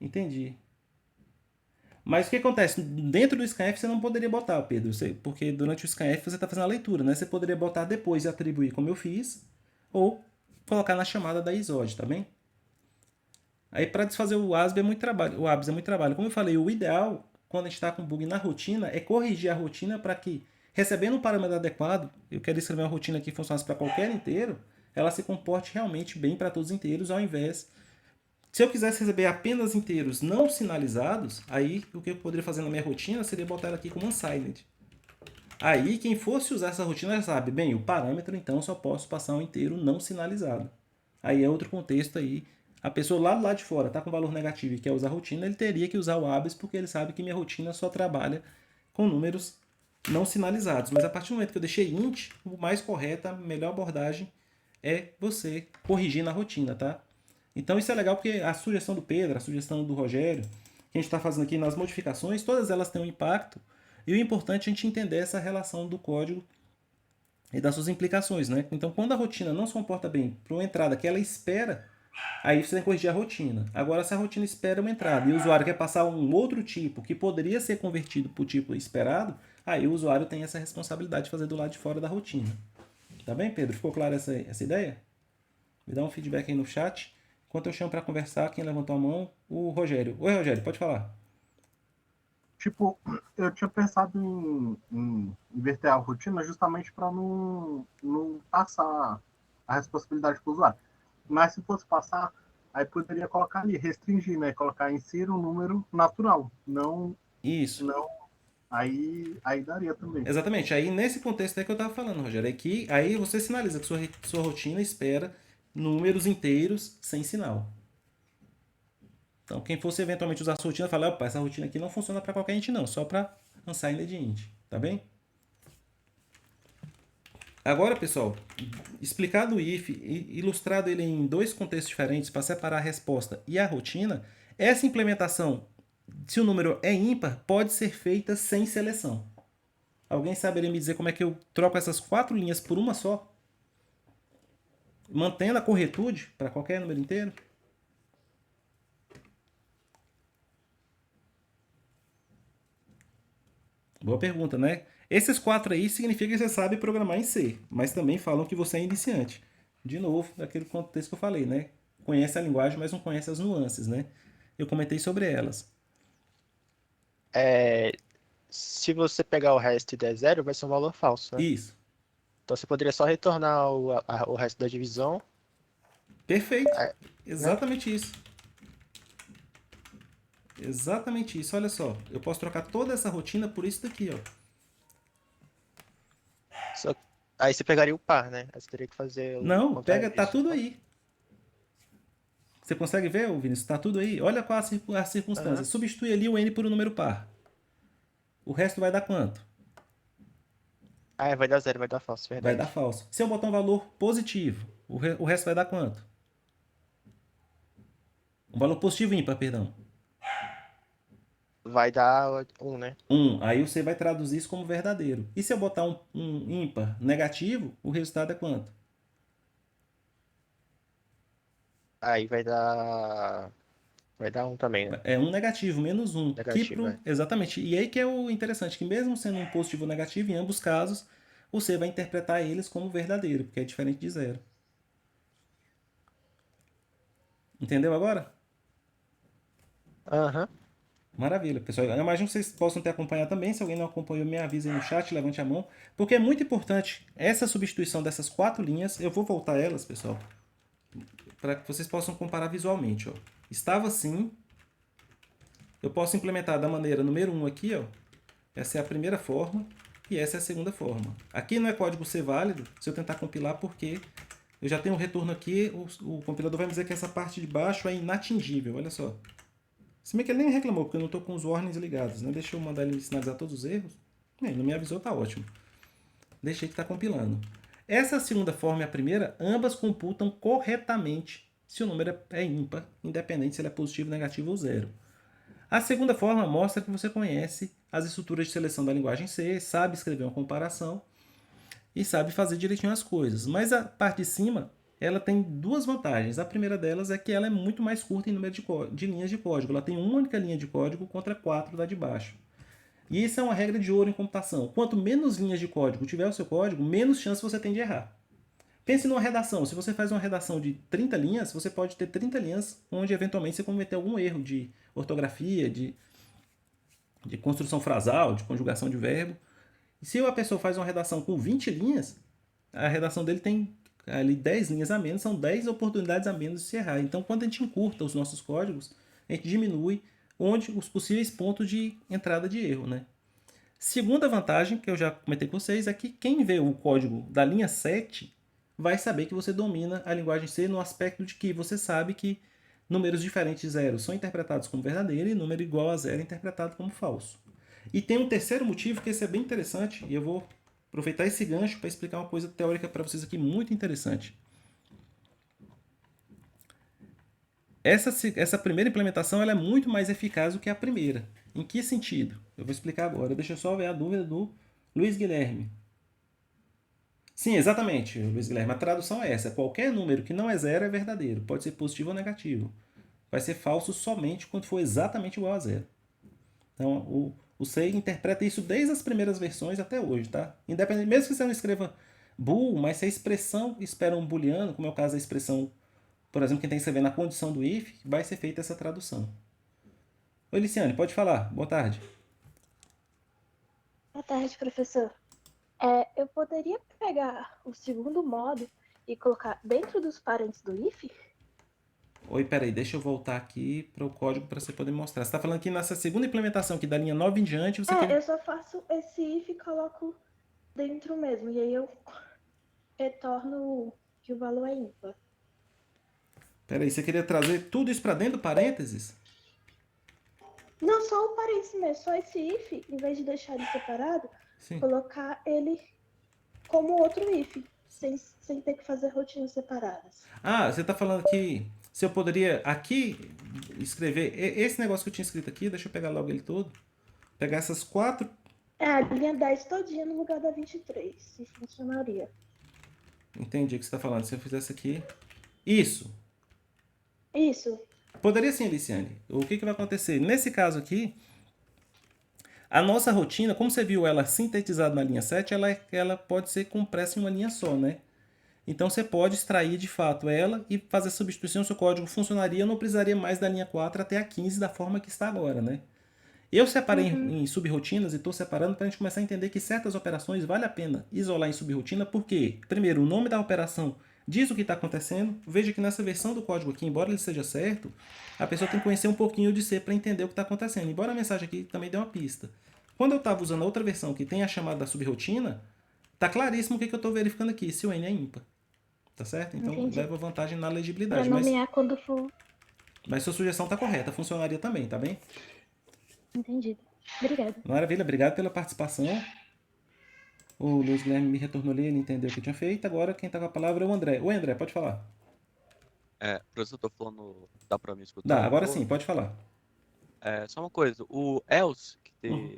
Entendi. Mas o que acontece? Dentro do scanf você não poderia botar, Pedro, porque durante o scanf você está fazendo a leitura, né? Você poderia botar depois e atribuir como eu fiz, ou colocar na chamada da isod, tá bem? Aí para desfazer o ASB é muito trabalho. O ABS é muito trabalho. Como eu falei, o ideal, quando a gente está com bug na rotina, é corrigir a rotina para que, recebendo um parâmetro adequado, eu quero escrever uma rotina que funcionasse para qualquer inteiro, ela se comporte realmente bem para todos os inteiros, ao invés. Se eu quisesse receber apenas inteiros não sinalizados, aí o que eu poderia fazer na minha rotina seria botar ela aqui como unsigned. Aí quem fosse usar essa rotina já sabe, bem, o parâmetro então só posso passar um inteiro não sinalizado. Aí é outro contexto aí. A pessoa lá do lado de fora está com valor negativo e quer usar a rotina, ele teria que usar o ABS porque ele sabe que minha rotina só trabalha com números não sinalizados. Mas a partir do momento que eu deixei int, o mais correto, a melhor abordagem é você corrigir na rotina, tá? Então isso é legal porque a sugestão do Pedro, a sugestão do Rogério, que a gente está fazendo aqui nas modificações, todas elas têm um impacto. E o importante é a gente entender essa relação do código e das suas implicações, né? Então, quando a rotina não se comporta bem para uma entrada que ela espera, aí você tem que corrigir a rotina. Agora, se a rotina espera uma entrada e o usuário quer passar um outro tipo que poderia ser convertido para o tipo esperado, aí o usuário tem essa responsabilidade de fazer do lado de fora da rotina. Tá bem, Pedro? Ficou clara essa ideia? Me dá um feedback aí no chat. Enquanto eu chamo para conversar, quem levantou a mão? O Rogério. Oi, Rogério, pode falar. Tipo, eu tinha pensado em inverter a rotina justamente para não passar a responsabilidade para o usuário. Mas se fosse passar, aí poderia colocar ali, restringir, né? Colocar insira um número natural. Não, Isso. não. Aí daria também. Exatamente. Aí, nesse contexto aí que eu estava falando, Rogério, é que aí você sinaliza que sua rotina espera números inteiros sem sinal. Então, quem fosse eventualmente usar sua rotina, fala, opa, essa rotina aqui não funciona para qualquer int não, só para unsigned int, tá bem? Agora, pessoal, explicado o if, ilustrado ele em dois contextos diferentes para separar a resposta e a rotina, essa implementação, se o número é ímpar, pode ser feita sem seleção. Alguém saberia me dizer como é que eu troco essas 4 linhas por uma só? Mantendo a corretude para qualquer número inteiro? Boa pergunta, né? Esses 4 aí significa que você sabe programar em C, mas também falam que você é iniciante. De novo, daquele contexto que eu falei, né? Conhece a linguagem, mas não conhece as nuances, né? Eu comentei sobre elas. Se você pegar o resto e der zero, vai ser um valor falso, né? Isso. Então você poderia só retornar o resto da divisão, Perfeito. né? Exatamente isso. Exatamente isso. Olha só, eu posso trocar toda essa rotina por isso daqui, ó. Aí você pegaria o par, né? Aí você teria que fazer o Não, contrário pega, tá disso. tudo aí. Você consegue ver, Vinícius? Tá tudo aí. Olha qual a circunstância. Aham. Substitui ali o n por um número par. O resto vai dar quanto? Vai dar zero, vai dar falso, Vai dar verdade. falso. Se eu botar um valor positivo, o resto vai dar quanto? Um valor positivo ímpar, perdão. Vai dar um, né? 1. Aí você vai traduzir isso como verdadeiro. E se eu botar um ímpar negativo, o resultado é quanto? Aí vai dar. Vai dar um também, né? É um negativo, menos um. Negativo, é. Exatamente. E aí que é o interessante, que mesmo sendo um positivo ou negativo, em ambos casos, você vai interpretar eles como verdadeiro, porque é diferente de zero. Entendeu agora? Aham. Maravilha, pessoal. Eu imagino que vocês possam ter acompanhado também. Se alguém não acompanhou, me avise aí no chat, levante a mão. Porque é muito importante essa substituição dessas 4 linhas. Eu vou voltar a elas, pessoal, para que vocês possam comparar visualmente. Ó. Estava assim. Eu posso implementar da maneira número 1 aqui. Ó. Essa é a primeira forma e essa é a segunda forma. Aqui não é código C válido se eu tentar compilar, porque eu já tenho um retorno aqui. O compilador vai me dizer que essa parte de baixo é inatingível. Olha só. Se bem que ele nem reclamou, porque eu não estou com os warnings ligados, né? Deixa eu mandar ele sinalizar todos os erros. Ele não me avisou, tá ótimo. Deixei que está compilando. Essa segunda forma e a primeira, ambas computam corretamente se o número é ímpar, independente se ele é positivo, negativo ou zero. A segunda forma mostra que você conhece as estruturas de seleção da linguagem C, sabe escrever uma comparação e sabe fazer direitinho as coisas. Mas a parte de cima, ela tem 2 vantagens. A primeira delas é que ela é muito mais curta em número de linhas de código. Ela tem uma única linha de código contra 4 da de baixo. E isso é uma regra de ouro em computação. Quanto menos linhas de código tiver o seu código, menos chance você tem de errar. Pense numa redação. Se você faz uma redação de 30 linhas, você pode ter 30 linhas onde eventualmente você cometeu algum erro de ortografia, de construção frasal, de conjugação de verbo. E se a pessoa faz uma redação com 20 linhas, a redação dele tem ali 10 linhas a menos, são 10 oportunidades a menos de se errar. Então, quando a gente encurta os nossos códigos, a gente diminui os possíveis pontos de entrada de erro, né? Segunda vantagem, que eu já comentei com vocês, é que quem vê o código da linha 7 vai saber que você domina a linguagem C no aspecto de que você sabe que números diferentes de zero são interpretados como verdadeiro e número igual a zero é interpretado como falso. E tem um terceiro motivo que esse é bem interessante, e eu vou aproveitar esse gancho para explicar uma coisa teórica para vocês aqui muito interessante. Essa primeira implementação ela é muito mais eficaz do que a primeira. Em que sentido? Eu vou explicar agora. Deixa eu só ver a dúvida do Luiz Guilherme. Sim, exatamente, Luiz Guilherme. A tradução é essa. Qualquer número que não é zero é verdadeiro. Pode ser positivo ou negativo. Vai ser falso somente quando for exatamente igual a zero. Então, o C interpreta isso desde as primeiras versões até hoje, tá? Independente, mesmo que você não escreva bool, mas se a expressão espera um booleano, como é o caso da expressão, por exemplo, quem tem que escrever na condição do if, vai ser feita essa tradução. Oi, Liciane, pode falar. Boa tarde. Boa tarde, professor. Eu poderia pegar o segundo modo e colocar dentro dos parênteses do if? Oi, peraí, deixa eu voltar aqui para o código para você poder mostrar. Você está falando que nessa segunda implementação aqui da linha 9 em diante, você quer... Eu só faço esse if e coloco dentro mesmo. E aí eu retorno que o valor é ímpar. Peraí, você queria trazer tudo isso para dentro do parênteses? Não, só o parênteses mesmo, só esse if, em vez de deixar ele separado, Sim. colocar ele como outro if, sem ter que fazer rotinas separadas. Ah, você está falando que se eu poderia aqui escrever esse negócio que eu tinha escrito aqui, deixa eu pegar logo ele todo. Pegar essas 4. A linha 10 todinha no lugar da 23, se funcionaria. Entendi o que você está falando. Se eu fizesse aqui... Isso. Isso. Poderia sim, Liciane. O que vai acontecer? Nesse caso aqui, a nossa rotina, como você viu ela sintetizada na linha 7, ela pode ser compressa em uma linha só, né? Então você pode extrair de fato ela e fazer a substituição, seu código funcionaria, não precisaria mais da linha 4 até a 15 da forma que está agora, né? Eu separei em subrotinas e estou separando para a gente começar a entender que certas operações vale a pena isolar em subrotina, porque, primeiro, o nome da operação diz o que está acontecendo. Veja que nessa versão do código aqui, embora ele seja certo, a pessoa tem que conhecer um pouquinho de C para entender o que está acontecendo, embora a mensagem aqui também dê uma pista. Quando eu estava usando a outra versão que tem a chamada da subrotina, está claríssimo o que eu estou verificando aqui, se o N é ímpar. Tá certo? Então Entendi. leva vantagem na Para legibilidade. nomear quando for. Mas sua sugestão está correta, funcionaria também, tá bem? Entendido. Obrigada. Maravilha, obrigado pela participação. O Luiz Guilherme me retornou ali, ele entendeu o que eu tinha feito. Agora quem está com a palavra é o André. Oi, André, pode falar. Professor, eu tô falando. Dá pra me escutar? Dá, de agora boa? sim, pode falar. Só uma coisa, o else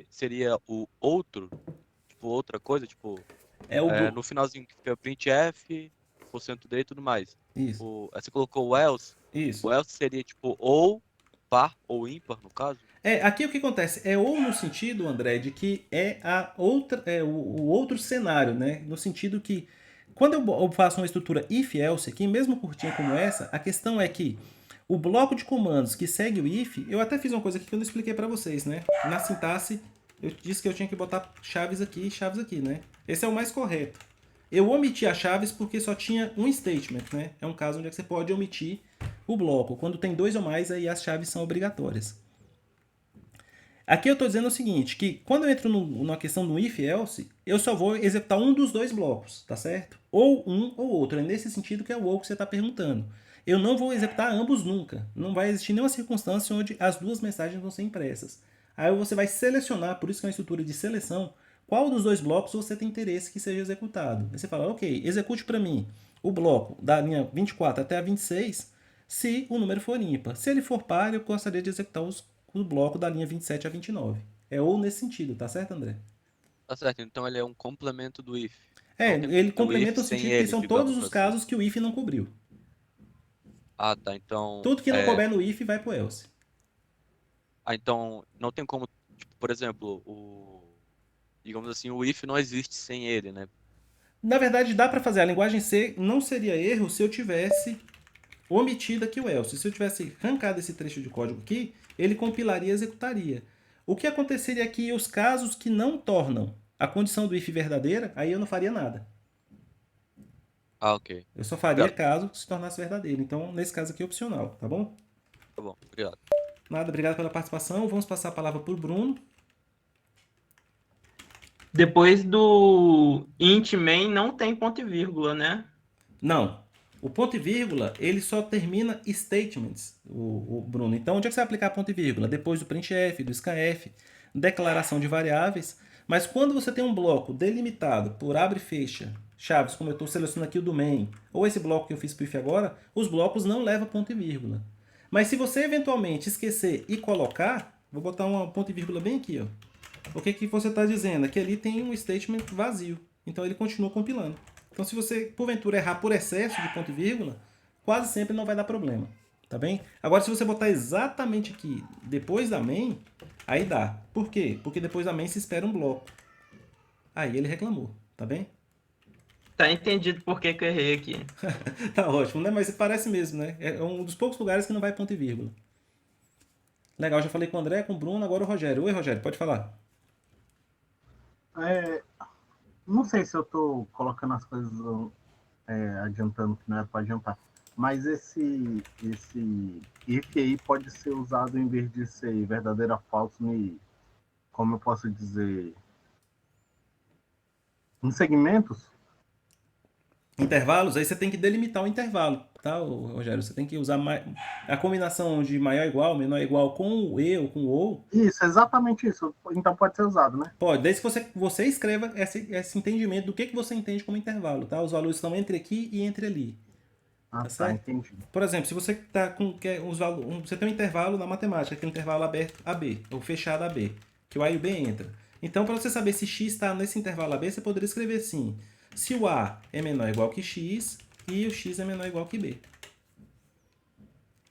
seria o outro, tipo, outra coisa, tipo, É o no finalzinho que fica printf, %d e tudo mais. Isso, Você colocou o else isso. seria tipo ou par ou ímpar, no caso? Aqui o que acontece é ou no sentido, André, de que é a outra, o outro cenário, né? No sentido que quando eu faço uma estrutura if-else aqui, mesmo curtinha como essa, a questão é que o bloco de comandos que segue o if, eu até fiz uma coisa aqui que eu não expliquei para vocês, né? Na sintaxe, eu disse que eu tinha que botar chaves aqui e chaves aqui, né? Esse é o mais correto. Eu omiti as chaves porque só tinha um statement, né? É um caso onde você pode omitir o bloco. Quando tem 2 ou mais, aí as chaves são obrigatórias. Aqui eu estou dizendo o seguinte, que quando eu entro na questão do if-else, eu só vou executar um dos 2 blocos, tá certo? Ou um ou outro. É nesse sentido que é o ou que você está perguntando. Eu não vou executar ambos nunca. Não vai existir nenhuma circunstância onde as duas mensagens vão ser impressas. Aí você vai selecionar, por isso que é uma estrutura de seleção, qual dos 2 blocos você tem interesse que seja executado. Aí você fala, ok, execute para mim o bloco da linha 24 até a 26, se o número for ímpar. Se ele for par, eu gostaria de executar o bloco da linha 27 a 29. É ou nesse sentido, tá certo, André? Tá certo, então ele é um complemento do if. Ele Então, complementa if no sem sentido que ele, são digamos todos os assim. casos que o if não cobriu. Ah, tá, então... Tudo que não couber no if vai pro else. Então não tem como, tipo, por exemplo, digamos assim, o if não existe sem ele, né? Na verdade, dá para fazer. A linguagem C não seria erro se eu tivesse omitido aqui o else. Se eu tivesse arrancado esse trecho de código aqui, ele compilaria e executaria. O que aconteceria aqui, os casos que não tornam a condição do if verdadeira, aí eu não faria nada. Ah, ok. Eu só faria Obrigado. caso se tornasse verdadeiro. Então, nesse caso aqui é opcional, tá bom? Tá bom, obrigado. Nada, obrigado pela participação. Vamos passar a palavra para o Bruno. Depois do int main não tem ponto e vírgula, né? Não. O ponto e vírgula, ele só termina statements, o Bruno. Então, onde é que você vai aplicar ponto e vírgula? Depois do printf, do scanf, declaração de variáveis. Mas quando você tem um bloco delimitado por abre e fecha, chaves, como eu estou selecionando aqui o do main, ou esse bloco que eu fiz para o if agora, os blocos não levam ponto e vírgula. Mas se você eventualmente esquecer e colocar, vou botar um ponto e vírgula bem aqui, ó. O que você está dizendo? Que ali tem um statement vazio. Então ele continua compilando. Então, se você, porventura, errar por excesso de ponto e vírgula, quase sempre não vai dar problema, tá bem? Agora, se você botar exatamente aqui, depois da main, aí dá. Por quê? Porque depois da main se espera um bloco. Aí ele reclamou, tá bem? Tá entendido por que que eu errei aqui. Tá ótimo, né? Mas parece mesmo, né? É um dos poucos lugares que não vai ponto e vírgula. Legal, já falei com o André, com o Bruno, agora o Rogério. Oi, Rogério, pode falar. Não sei se eu estou colocando as coisas adiantando que não era para adiantar, mas esse if aí pode ser usado em vez de ser verdadeiro ou falso, como eu posso dizer, em segmentos. Intervalos, aí você tem que delimitar o intervalo, tá, Rogério? Você tem que usar a combinação de maior ou igual, menor ou igual com o e ou com o ou. Isso, exatamente isso. Então pode ser usado, né? Pode, desde que você escreva esse entendimento do que você entende como intervalo, tá? Os valores estão entre aqui e entre ali. Tá certo? Entendi. Por exemplo, se você tá você tem um intervalo na matemática, que é um intervalo aberto AB, ou fechado AB, que o A e o B entra. Então, para você saber se x está nesse intervalo AB, você poderia escrever assim: se o A é menor ou igual que x e o x é menor ou igual que b.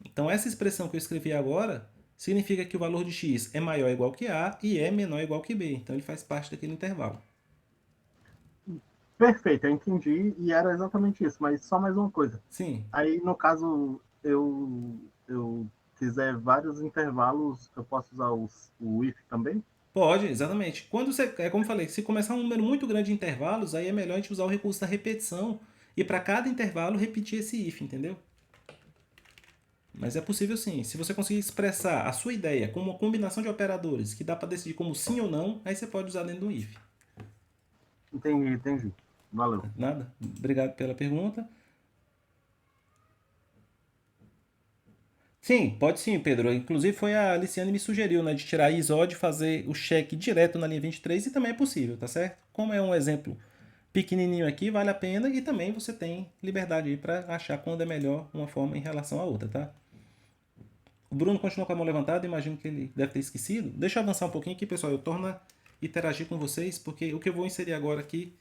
Então, essa expressão que eu escrevi agora significa que o valor de x é maior ou igual que A e é menor ou igual que b. Então, ele faz parte daquele intervalo. Perfeito, eu entendi e era exatamente isso, mas só mais uma coisa. Sim. Aí, no caso, eu fizer vários intervalos, eu posso usar o if também? Pode, exatamente. Quando você, é como eu falei, se começar um número muito grande de intervalos, aí é melhor a gente usar o recurso da repetição e para cada intervalo repetir esse if, entendeu? Mas é possível sim. Se você conseguir expressar a sua ideia com uma combinação de operadores que dá para decidir como sim ou não, aí você pode usar dentro do if. Entendi. Valeu. Nada? Obrigado pela pergunta. Sim, pode sim, Pedro. Inclusive foi a Aliciane que me sugeriu, né, de tirar a ISO, de fazer o check direto na linha 23 e também é possível, tá certo? Como é um exemplo pequenininho aqui, vale a pena e também você tem liberdade aí para achar quando é melhor uma forma em relação à outra, tá? O Bruno continua com a mão levantada, imagino que ele deve ter esquecido. Deixa eu avançar um pouquinho aqui, pessoal, eu torno a interagir com vocês, porque o que eu vou inserir agora aqui,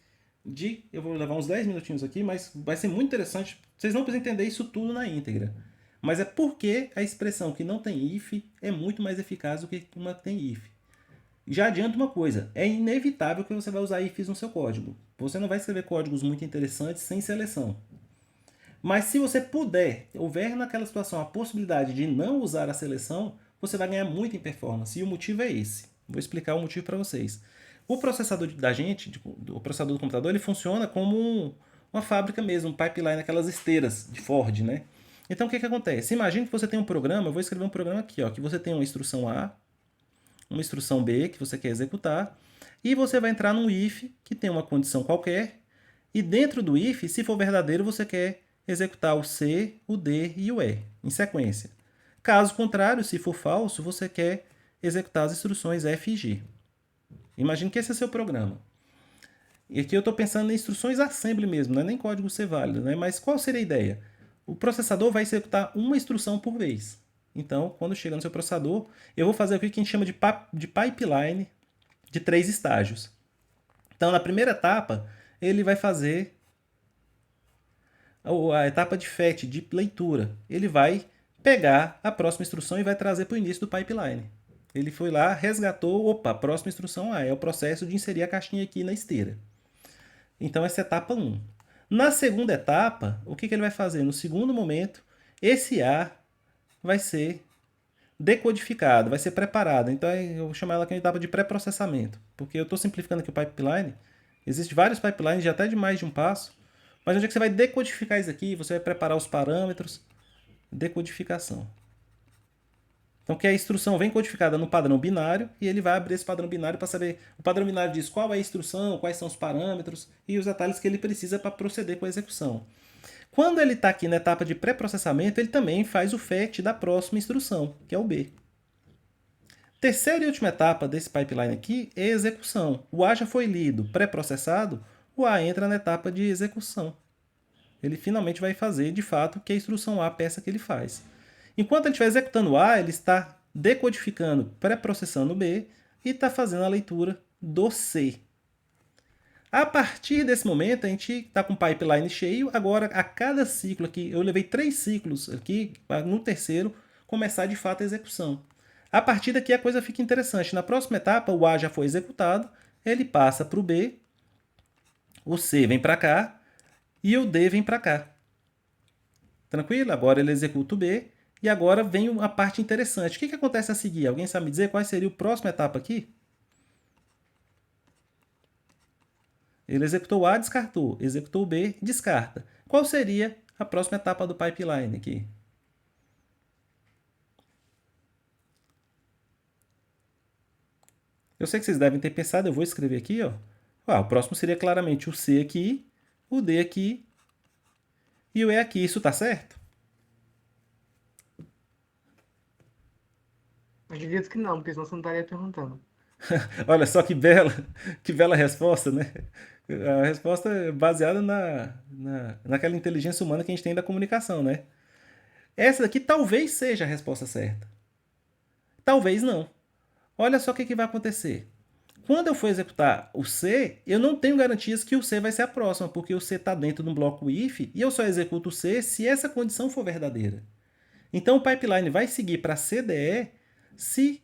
eu vou levar uns 10 minutinhos aqui, mas vai ser muito interessante. Vocês não precisam entender isso tudo na íntegra. Mas é porque a expressão que não tem if é muito mais eficaz do que uma que tem if. Já adianto uma coisa, é inevitável que você vai usar ifs no seu código. Você não vai escrever códigos muito interessantes sem seleção. Mas se você houver naquela situação a possibilidade de não usar a seleção, você vai ganhar muito em performance. E o motivo é esse. Vou explicar o motivo para vocês. O processador da gente, o processador do computador, ele funciona como uma fábrica mesmo, um pipeline, aquelas esteiras de Ford, né? Então, o que acontece? Imagine que você tem um programa, eu vou escrever um programa aqui, ó, que você tem uma instrução A, uma instrução B que você quer executar, e você vai entrar num if que tem uma condição qualquer, e dentro do if, se for verdadeiro, você quer executar o C, o D e o E, em sequência. Caso contrário, se for falso, você quer executar as instruções F e G. Imagine que esse é seu programa. E aqui eu estou pensando em instruções assembly mesmo, não é nem código C válido, né? Mas qual seria a ideia? O processador vai executar uma instrução por vez. Então, quando chega no seu processador, eu vou fazer o que a gente chama de pipeline de 3 estágios. Então, na primeira etapa, ele vai fazer a etapa de fetch, de leitura. Ele vai pegar a próxima instrução e vai trazer para o início do pipeline. Ele foi lá, resgatou, opa, a próxima instrução é o processo de inserir a caixinha aqui na esteira. Então, essa é a etapa 1. Na segunda etapa, o que ele vai fazer? No segundo momento, esse A vai ser decodificado, vai ser preparado. Então, eu vou chamar ela aqui de etapa de pré-processamento, porque eu estou simplificando aqui o pipeline. Existem vários pipelines de até de mais de um passo, mas onde é que você vai decodificar isso aqui? Você vai preparar os parâmetros, decodificação. Então, que a instrução vem codificada no padrão binário e ele vai abrir esse padrão binário para saber. O padrão binário diz qual é a instrução, quais são os parâmetros e os detalhes que ele precisa para proceder com a execução. Quando ele está aqui na etapa de pré-processamento, ele também faz o fetch da próxima instrução, que é o B. Terceira e última etapa desse pipeline aqui é a execução. O A já foi lido, pré-processado, o A entra na etapa de execução. Ele finalmente vai fazer, de fato, que a instrução A peça que ele faz. Enquanto ele estiver executando o A, ele está decodificando, pré-processando o B e está fazendo a leitura do C. A partir desse momento, a gente está com o pipeline cheio. Agora, a cada ciclo aqui, eu levei 3 ciclos aqui, para no terceiro começar de fato a execução. A partir daqui a coisa fica interessante. Na próxima etapa, o A já foi executado, ele passa para o B, o C vem para cá e o D vem para cá. Tranquilo? Agora ele executa o B e agora vem a parte interessante. O que acontece a seguir? Alguém sabe me dizer qual seria a próxima etapa aqui? Ele executou o A, descartou. Executou o B, descarta. Qual seria a próxima etapa do pipeline aqui? Eu sei que vocês devem ter pensado, eu vou escrever aqui, ó. O próximo seria claramente o C aqui, o D aqui e o E aqui. Isso tá certo? Acredito que não, porque senão você não estaria perguntando. Olha só que bela resposta, né? A resposta é baseada naquela inteligência humana que a gente tem da comunicação, né? Essa daqui talvez seja a resposta certa. Talvez não. Olha só o que vai acontecer. Quando eu for executar o C, eu não tenho garantias que o C vai ser a próxima, porque o C está dentro de um bloco if e eu só executo o C se essa condição for verdadeira. Então o pipeline vai seguir para CDE se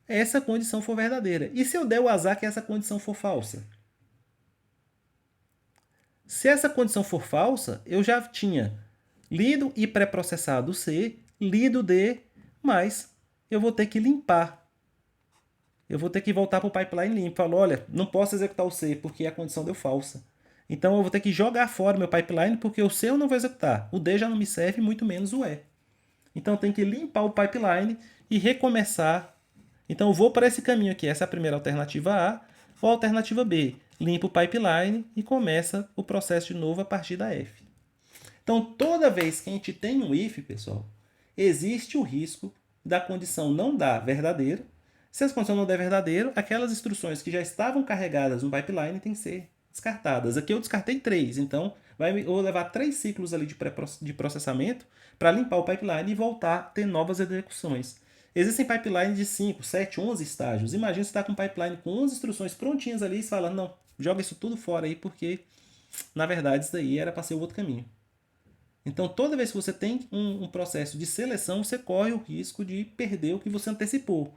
essa condição for verdadeira. E se eu der o azar que essa condição for falsa? Se essa condição for falsa, eu já tinha lido e pré-processado o C, lido o D, mas eu vou ter que limpar. Eu vou ter que voltar para o pipeline limpo. Falo, olha, não posso executar o C porque a condição deu falsa. Então eu vou ter que jogar fora meu pipeline porque o C eu não vou executar. O D já não me serve, muito menos o E. Então eu tenho que limpar o pipeline e recomeçar. Então eu vou para esse caminho aqui. Essa é a primeira alternativa A. Ou a alternativa B. Limpa o pipeline e começa o processo de novo a partir da F. Então toda vez que a gente tem um if, pessoal, existe o risco da condição não dar verdadeiro. Se essa condição não der verdadeiro, aquelas instruções que já estavam carregadas no pipeline têm que ser descartadas. Aqui eu descartei 3, então eu vou levar 3 ciclos ali de processamento para limpar o pipeline e voltar a ter novas execuções. Existem pipelines de 5, 7, 11 estágios. Imagina você está com um pipeline com 11 instruções prontinhas ali e você fala, não, joga isso tudo fora aí porque, na verdade, isso daí era para ser o outro caminho. Então, toda vez que você tem um processo de seleção, você corre o risco de perder o que você antecipou.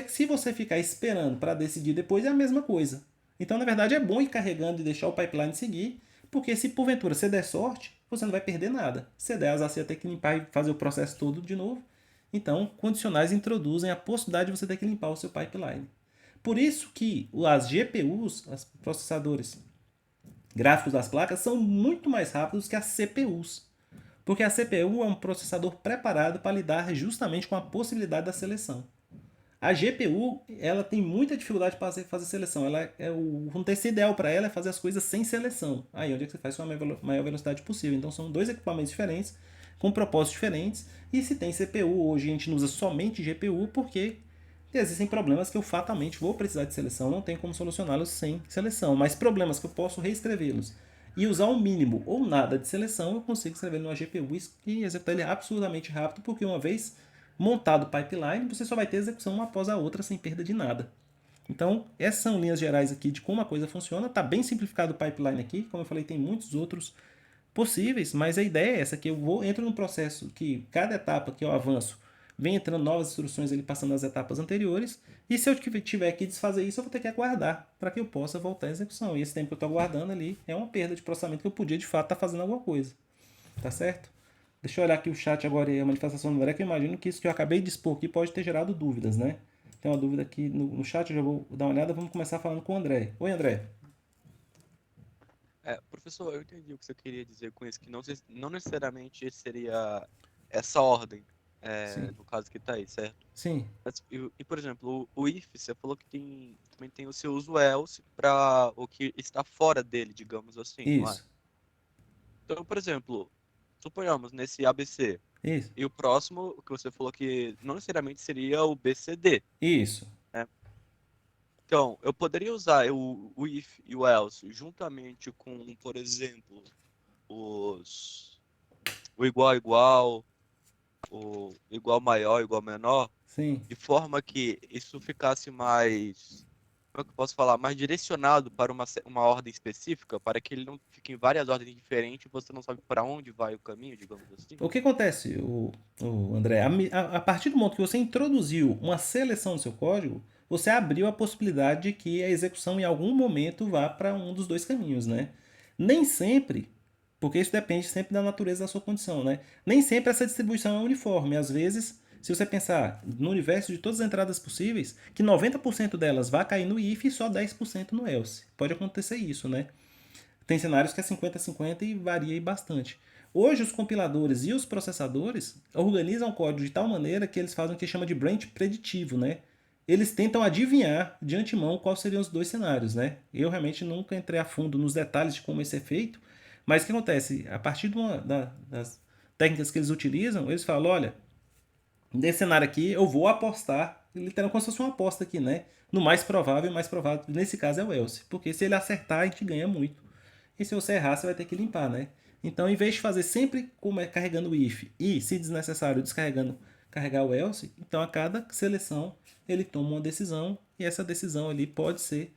Se você ficar esperando para decidir depois, é a mesma coisa. Então, na verdade, é bom ir carregando e deixar o pipeline seguir, porque se porventura você der sorte, você não vai perder nada. Se der azar, você vai ter que limpar e fazer o processo todo de novo. Então, condicionais introduzem a possibilidade de você ter que limpar o seu pipeline. Por isso que as GPUs, os processadores gráficos das placas, são muito mais rápidos que as CPUs. Porque a CPU é um processador preparado para lidar justamente com a possibilidade da seleção. A GPU, ela tem muita dificuldade para fazer seleção. O contexto ideal para ela é fazer as coisas sem seleção. Aí onde é que você faz com a maior velocidade possível. Então são 2 equipamentos diferentes, com propósitos diferentes. E se tem CPU, hoje a gente não usa somente GPU, porque existem problemas que eu fatalmente vou precisar de seleção. Não tem como solucioná-los sem seleção. Mas problemas que eu posso reescrevê-los e usar um mínimo ou nada de seleção, eu consigo escrever numa GPU e executar ele absurdamente rápido, porque uma vez montado o pipeline, você só vai ter execução uma após a outra sem perda de nada. Então, essas são linhas gerais aqui de como a coisa funciona. Está bem simplificado o pipeline aqui. Como eu falei, tem muitos outros possíveis, mas a ideia é essa, que eu entro num processo que cada etapa que eu avanço, vem entrando novas instruções ali passando as etapas anteriores, e se eu tiver que desfazer isso, eu vou ter que aguardar para que eu possa voltar à execução. E esse tempo que eu estou aguardando ali é uma perda de processamento que eu podia de fato estar fazendo alguma coisa. Tá certo? Deixa eu olhar aqui o chat agora e a manifestação do André, que eu imagino que isso que eu acabei de expor aqui pode ter gerado dúvidas, né? Tem uma dúvida aqui no chat, eu já vou dar uma olhada. Vamos começar falando com o André. Oi, André. Professor, eu entendi o que você queria dizer com isso, que não necessariamente seria essa ordem, no caso que está aí, certo? Sim. Mas, por exemplo, o if, você falou que também tem o seu uso else para o que está fora dele, digamos assim, não é? Isso. Então, por exemplo, suponhamos nesse ABC, Isso. e o próximo, que você falou que não necessariamente seria o BCD. Isso. Então, eu poderia usar o if e o else juntamente com, por exemplo, o igual a igual, o igual maior, igual menor, Sim. de forma que isso ficasse mais como é que eu posso falar, mais direcionado para uma ordem específica, para que ele não fique em várias ordens diferentes e você não sabe para onde vai o caminho, digamos assim? O que acontece, o André? A partir do momento que você introduziu uma seleção no seu código, você abriu a possibilidade de que a execução em algum momento vá para um dos dois caminhos, né? Nem sempre, porque isso depende sempre da natureza da sua condição, né? Nem sempre essa distribuição é uniforme. Às vezes, se você pensar no universo de todas as entradas possíveis, que 90% delas vai cair no if e só 10% no else. Pode acontecer isso, né? Tem cenários que é 50-50 e varia aí bastante. Hoje, os compiladores e os processadores organizam o código de tal maneira que eles fazem o que chama de branch preditivo, né? Eles tentam adivinhar de antemão quais seriam os dois cenários, né? Eu realmente nunca entrei a fundo nos detalhes de como isso é feito, mas o que acontece? A partir das técnicas que eles utilizam, eles falam, olha, nesse cenário aqui eu vou apostar, literalmente como se fosse uma aposta aqui, né? No mais provável, nesse caso é o else, porque se ele acertar, a gente ganha muito. E se você errar, você vai ter que limpar, né? Então, em vez de fazer sempre carregando o if e, se desnecessário, carregar o else, então a cada seleção ele toma uma decisão e essa decisão ali pode ser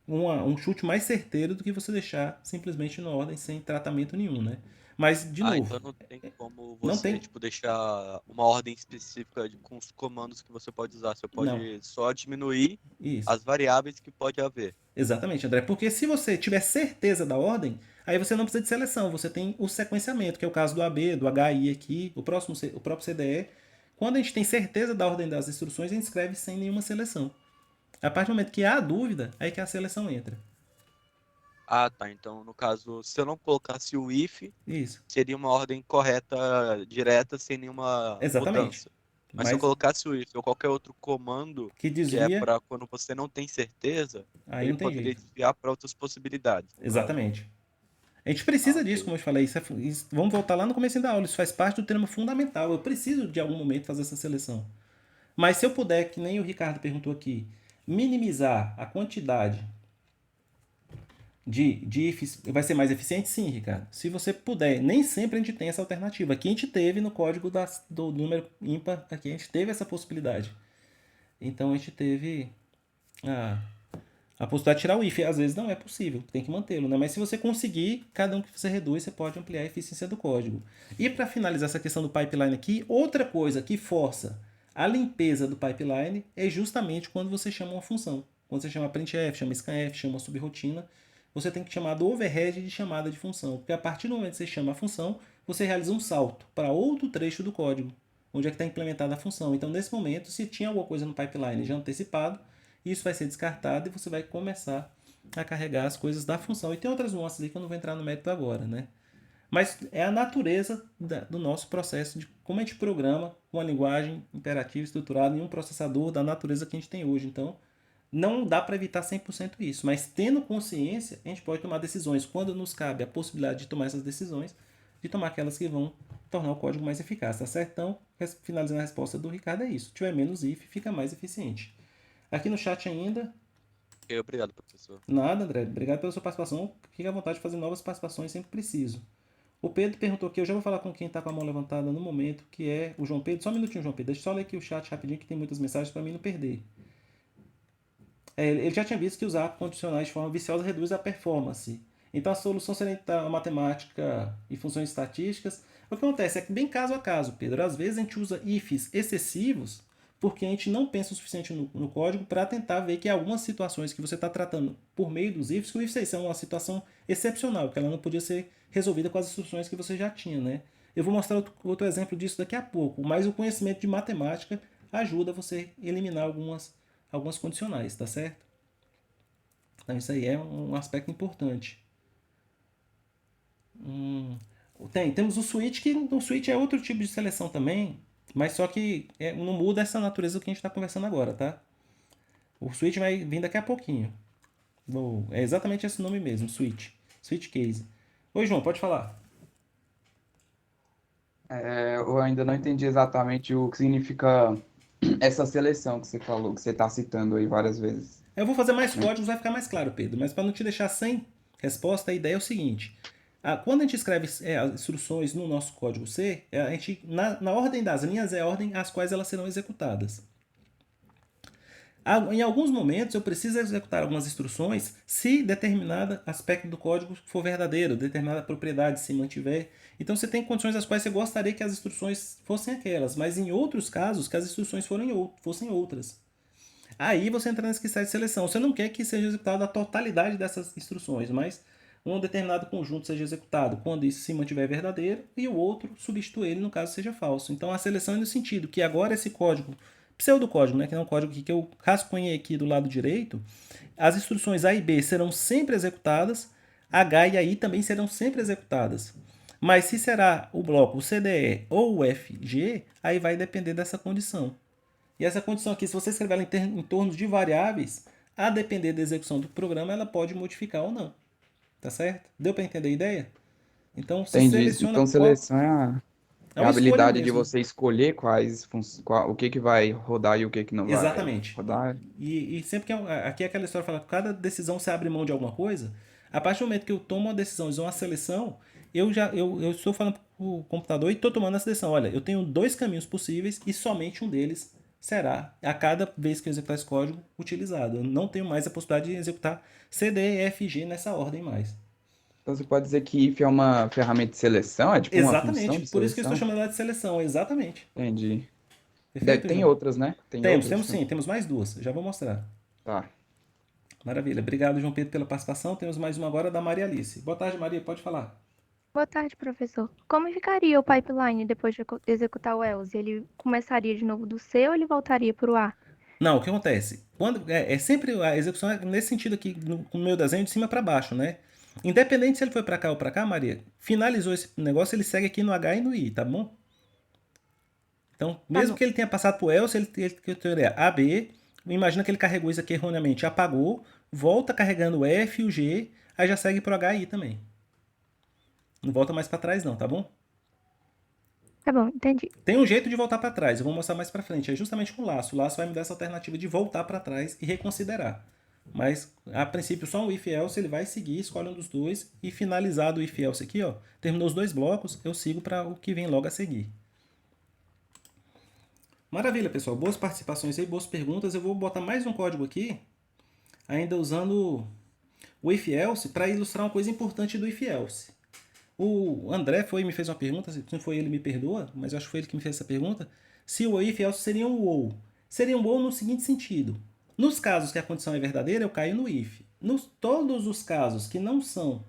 um chute mais certeiro do que você deixar simplesmente na ordem sem tratamento nenhum, né? Mas, de novo, Então não tem como não você, tem... tipo, deixar uma ordem específica com os comandos que você pode usar. Você Não, pode só diminuir isso. as variáveis que pode haver. Exatamente, André. Porque se você tiver certeza da ordem, aí você não precisa de seleção, você tem o sequenciamento, que é o caso do AB, do HI aqui, o próprio CDE. Quando a gente tem certeza da ordem das instruções, a gente escreve sem nenhuma seleção. A partir do momento que há dúvida, aí que a seleção entra. Ah, tá. Então, no caso, se eu não colocasse o if, Isso, seria uma ordem correta, direta, sem nenhuma exatamente. mudança. Mas se eu Mas colocasse o if ou qualquer outro comando, que que é desvia, para quando você não tem certeza, aí ele não tem poderia jeito. desviar para outras possibilidades, no caso. Exatamente. A gente Ah, precisa disso, ok. como eu te falei. Vamos voltar lá no começo da aula. Isso faz parte do termo fundamental. Eu preciso de algum momento fazer essa seleção. Mas se eu puder, que nem o Ricardo perguntou aqui, minimizar a quantidade de ifs, vai ser mais eficiente? Sim, Ricardo. Se você puder, nem sempre a gente tem essa alternativa. Aqui a gente teve no código do número ímpar, aqui a gente teve essa possibilidade. Então a gente teve a possibilidade de tirar o if. Às vezes não é possível, tem que mantê-lo, né? Mas se você conseguir, cada um que você reduz, você pode ampliar a eficiência do código. E para finalizar essa questão do pipeline aqui, outra coisa que força a limpeza do pipeline é justamente quando você chama uma função. Quando você chama printf, chama scanf, chama uma subrotina, você tem que chamar do overhead de chamada de função. Porque a partir do momento que você chama a função, você realiza um salto para outro trecho do código, onde é que está implementada a função. Então, nesse momento, se tinha alguma coisa no pipeline já antecipado, isso vai ser descartado e você vai começar a carregar as coisas da função. E tem outras nuances ali que eu não vou entrar no mérito agora, né? Mas é a natureza do nosso processo de como a gente programa uma linguagem imperativa estruturada em um processador da natureza que a gente tem hoje. Então, não dá para evitar 100% isso, mas tendo consciência, a gente pode tomar decisões quando nos cabe a possibilidade de tomar essas decisões, de tomar aquelas que vão tornar o código mais eficaz, tá certo? Então, finalizando a resposta do Ricardo, é isso. Se tiver menos if, fica mais eficiente. Aqui no chat ainda, Ok, obrigado, professor. nada, André. Obrigado pela sua participação. Fique à vontade de fazer novas participações sempre que preciso. O Pedro perguntou aqui, eu já vou falar com quem está com a mão levantada no momento, que é o João Pedro. Só um minutinho, João Pedro. Deixa eu só ler aqui o chat rapidinho, que tem muitas mensagens para mim não perder. Ele já tinha visto que usar condicionais de forma viciosa reduz a performance. Então a solução seria a matemática e funções estatísticas. O que acontece é que bem caso a caso, Pedro. Às vezes a gente usa ifs excessivos porque a gente não pensa o suficiente no código para tentar ver que algumas situações que você está tratando por meio dos ifs, que o if é uma situação excepcional, que ela não podia ser resolvida com as instruções que você já tinha, né? Eu vou mostrar outro exemplo disso daqui a pouco, mas o conhecimento de matemática ajuda você a eliminar algumas condicionais, tá certo? Então isso aí é um aspecto importante. Temos o switch, que o switch é outro tipo de seleção também, mas só que não muda essa natureza do que a gente está conversando agora, tá? O switch vai vir daqui a pouquinho. É exatamente esse nome mesmo, switch. Switch case. Oi, João, pode falar. Eu ainda não entendi exatamente o que significa essa seleção que você falou, que você está citando aí várias vezes. Eu vou fazer mais códigos, vai ficar mais claro, Pedro. Mas para não te deixar sem resposta, a ideia é o seguinte. Quando a gente escreve as instruções no nosso código C, a gente, na ordem das linhas é a ordem às quais elas serão executadas. Em alguns momentos eu preciso executar algumas instruções se determinado aspecto do código for verdadeiro, determinada propriedade se mantiver. Então você tem condições das quais você gostaria que as instruções fossem aquelas, mas em outros casos que as instruções fossem outras. Aí você entra nesse critério de seleção. Você não quer que seja executada a totalidade dessas instruções, mas um determinado conjunto seja executado quando isso se mantiver verdadeiro e o outro substitui ele no caso seja falso. Então a seleção é no sentido que agora esse código, pseudocódigo, né, que é um código que eu rascunhei aqui do lado direito, as instruções A e B serão sempre executadas, H e I também serão sempre executadas. Mas se será o bloco o CDE ou o FG, aí vai depender dessa condição. E essa condição aqui, se você escrever ela em torno de variáveis, a depender da execução do programa, ela pode modificar ou não. Tá certo? Deu para entender a ideia? Então, você Entendi. seleciona Então, seleção é a uma escolha habilidade de mesmo. você escolher o que vai rodar e o que não vai Exatamente. rodar. E sempre que aqui é aquela história fala que cada decisão você abre mão de alguma coisa, a partir do momento que eu tomo uma decisão e uma seleção, eu estou falando para o computador e estou tomando essa decisão. Olha, eu tenho 2 caminhos possíveis e somente um deles será, a cada vez que eu executar esse código, utilizado. Eu não tenho mais a possibilidade de executar CD, E, F, G nessa ordem mais. Então você pode dizer que if é uma ferramenta de seleção? É tipo uma função Exatamente. de Por isso que eu estou seleção? chamando ela de seleção. Exatamente. Entendi. Perfeito, Tem João? outras, né? Temos outras, sim. Temos mais 2. Já vou mostrar. Tá. Maravilha. Obrigado, João Pedro, pela participação. Temos mais uma agora da Maria Alice. Boa tarde, Maria. Pode falar. Boa tarde, professor. Como ficaria o pipeline depois de executar o else? Ele começaria de novo do C ou ele voltaria para o A? Não, o que acontece? Quando, sempre a execução é nesse sentido aqui, no meu desenho, de cima para baixo, né? Independente se ele foi para cá ou para cá, Maria, finalizou esse negócio, ele segue aqui no H e no I, tá bom? Então, mesmo que ele tenha passado por else, ele teria AB, imagina que ele carregou isso aqui erroneamente, apagou, volta carregando o F e o G, aí já segue para o H e I também. Não volta mais para trás não, tá bom? Tá bom, entendi. Tem um jeito de voltar para trás, eu vou mostrar mais para frente, é justamente com o laço. O laço vai me dar essa alternativa de voltar para trás e reconsiderar. Mas, a princípio, só um if-else ele vai seguir, escolhe um dos dois e finalizado o if-else aqui, ó, terminou os 2 blocos, eu sigo para o que vem logo a seguir. Maravilha, pessoal. Boas participações aí, boas perguntas. Eu vou botar mais um código aqui, ainda usando o if-else para ilustrar uma coisa importante do if-else. O André me fez uma pergunta, se não foi ele, me perdoa, mas eu acho que foi ele que me fez essa pergunta, se o if-else seria um ou. Seria um ou no seguinte sentido. Nos casos que a condição é verdadeira, eu caio no if. Todos os casos que não são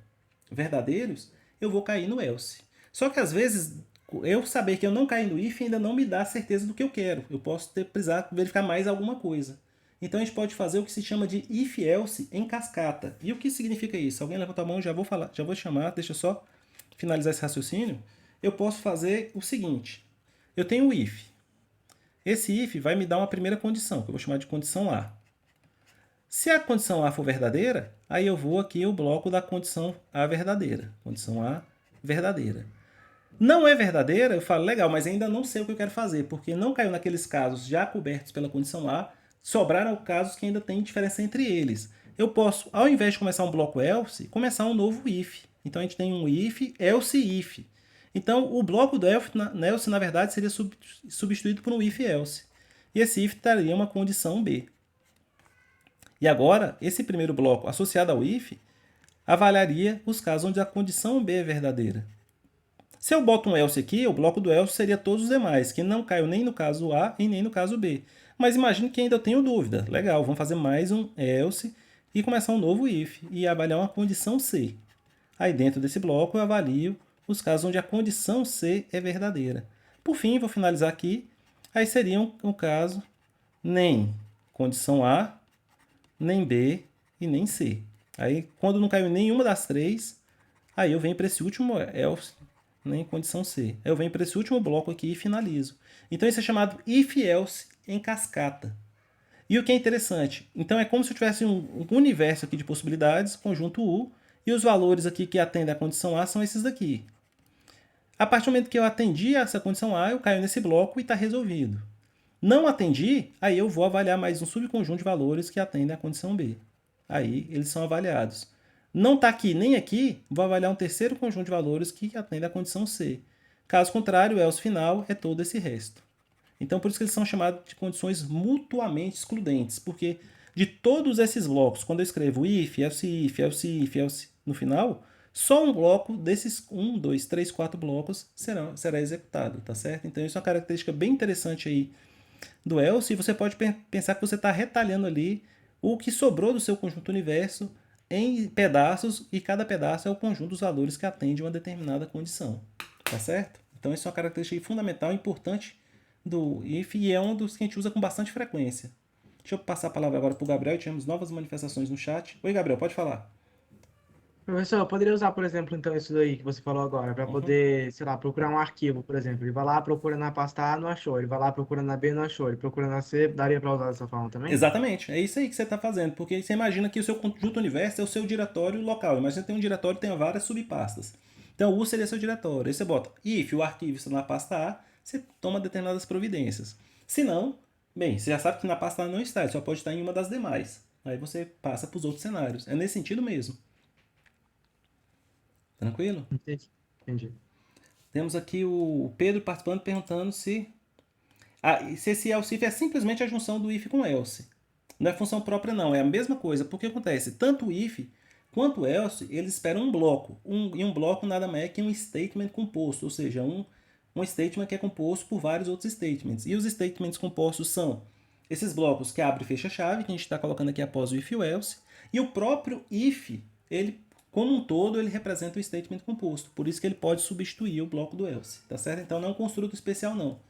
verdadeiros, eu vou cair no else. Só que às vezes, eu saber que eu não caí no if ainda não me dá certeza do que eu quero. Eu posso precisar verificar mais alguma coisa. Então a gente pode fazer o que se chama de if-else em cascata. E o que significa isso? Alguém levantou a mão, já vou chamar, deixa eu só finalizar esse raciocínio. Eu posso fazer o seguinte. Eu tenho o if. Esse if vai me dar uma primeira condição, que eu vou chamar de condição A. Se a condição A for verdadeira, aí eu vou aqui o bloco da condição A verdadeira. Condição A verdadeira. Não é verdadeira, eu falo, legal, mas ainda não sei o que eu quero fazer, porque não caiu naqueles casos já cobertos pela condição A, sobraram casos que ainda tem diferença entre eles. Eu posso, ao invés de começar um bloco else, começar um novo if. Então a gente tem um if, else if. Então o bloco do else, na verdade, seria substituído por um if else. E esse if daria uma condição B. E agora, esse primeiro bloco associado ao if, avaliaria os casos onde a condição B é verdadeira. Se eu boto um else aqui, o bloco do else seria todos os demais, que não caiu nem no caso A e nem no caso B. Mas imagine que ainda eu tenho dúvida. Legal, vamos fazer mais um else e começar um novo if e avaliar uma condição C. Aí dentro desse bloco eu avalio os casos onde a condição C é verdadeira. Por fim, vou finalizar aqui. Aí seria um caso nem condição A, nem B e nem C. Aí quando não caiu nenhuma das três, aí eu venho para esse último else, nem condição C. Aí eu venho para esse último bloco aqui e finalizo. Então isso é chamado if-else em cascata. E o que é interessante, então é como se eu tivesse um universo aqui de possibilidades, conjunto U, e os valores aqui que atendem à condição A são esses daqui. A partir do momento que eu atendi a essa condição A, eu caio nesse bloco e está resolvido. Não atendi, aí eu vou avaliar mais um subconjunto de valores que atendem à condição B. Aí eles são avaliados. Não está aqui nem aqui, vou avaliar um terceiro conjunto de valores que atende à condição C. Caso contrário, o else final é todo esse resto. Então, por isso que eles são chamados de condições mutuamente excludentes, porque de todos esses blocos, quando eu escrevo if, else no final, só um bloco desses 1, 2, 3, 4 blocos será executado, tá certo? Então, isso é uma característica bem interessante aí do else, e você pode pensar que você está retalhando ali o que sobrou do seu conjunto universo em pedaços, e cada pedaço é o conjunto dos valores que atende uma determinada condição, tá certo? Então, isso é uma característica fundamental, importante do if, e é um dos que a gente usa com bastante frequência. Deixa eu passar a palavra agora para o Gabriel, tivemos novas manifestações no chat. Oi, Gabriel, pode falar. Professor, eu poderia usar, por exemplo, então, isso daí que você falou agora, para poder, sei lá, procurar um arquivo, por exemplo. Ele vai lá, procura na pasta A, não achou. Ele vai lá, procura na B, não achou. Ele procura na C, daria para usar dessa forma também? Exatamente, é isso aí que você está fazendo, porque você imagina que o seu conjunto universo é o seu diretório local. Imagina que tem um diretório que tem várias subpastas. Então, o U seria seu diretório. Aí você bota if, o arquivo está na pasta A, você toma determinadas providências. Se não, bem, você já sabe que na pasta A não está, ele só pode estar em uma das demais. Aí você passa para os outros cenários. É nesse sentido mesmo. Tranquilo? Entendi. Temos aqui o Pedro participando, perguntando se esse else if é simplesmente a junção do if com else. Não é função própria não, é a mesma coisa. Porque acontece, tanto o if quanto o else, eles esperam um bloco. E um bloco nada mais é que um statement composto, ou seja, um statement que é composto por vários outros statements. E os statements compostos são esses blocos que abre e fecha a chave, que a gente está colocando aqui após o if e o else. E o próprio if, ele, como um todo, ele representa o statement composto. Por isso que ele pode substituir o bloco do else, tá certo? Então não é um construto especial não.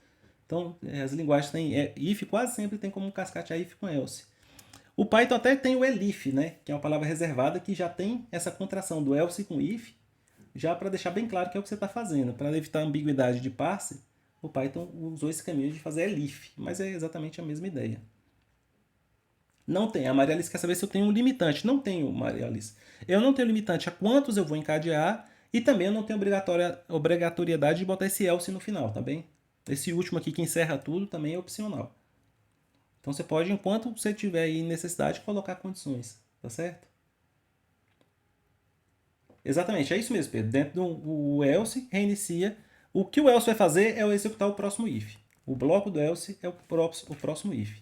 Então as linguagens têm if, quase sempre tem como cascatear if com else. O Python até tem o elif, né, que é uma palavra reservada que já tem essa contração do else com if, já para deixar bem claro que é o que você está fazendo. Para evitar ambiguidade de parse, o Python usou esse caminho de fazer elif, mas é exatamente a mesma ideia. Não tem. A Maria Alice quer saber se eu tenho um limitante. Não tenho, Maria Alice. Eu não tenho limitante a quantos eu vou encadear, e também eu não tenho obrigatoriedade de botar esse else no final, tá bem? Esse último aqui que encerra tudo também é opcional. Então você pode, enquanto você tiver aí necessidade, colocar condições, tá certo? Exatamente, é isso mesmo, Pedro. Dentro do else, reinicia. O que o else vai fazer é executar o próximo if. O bloco do else é o próximo if.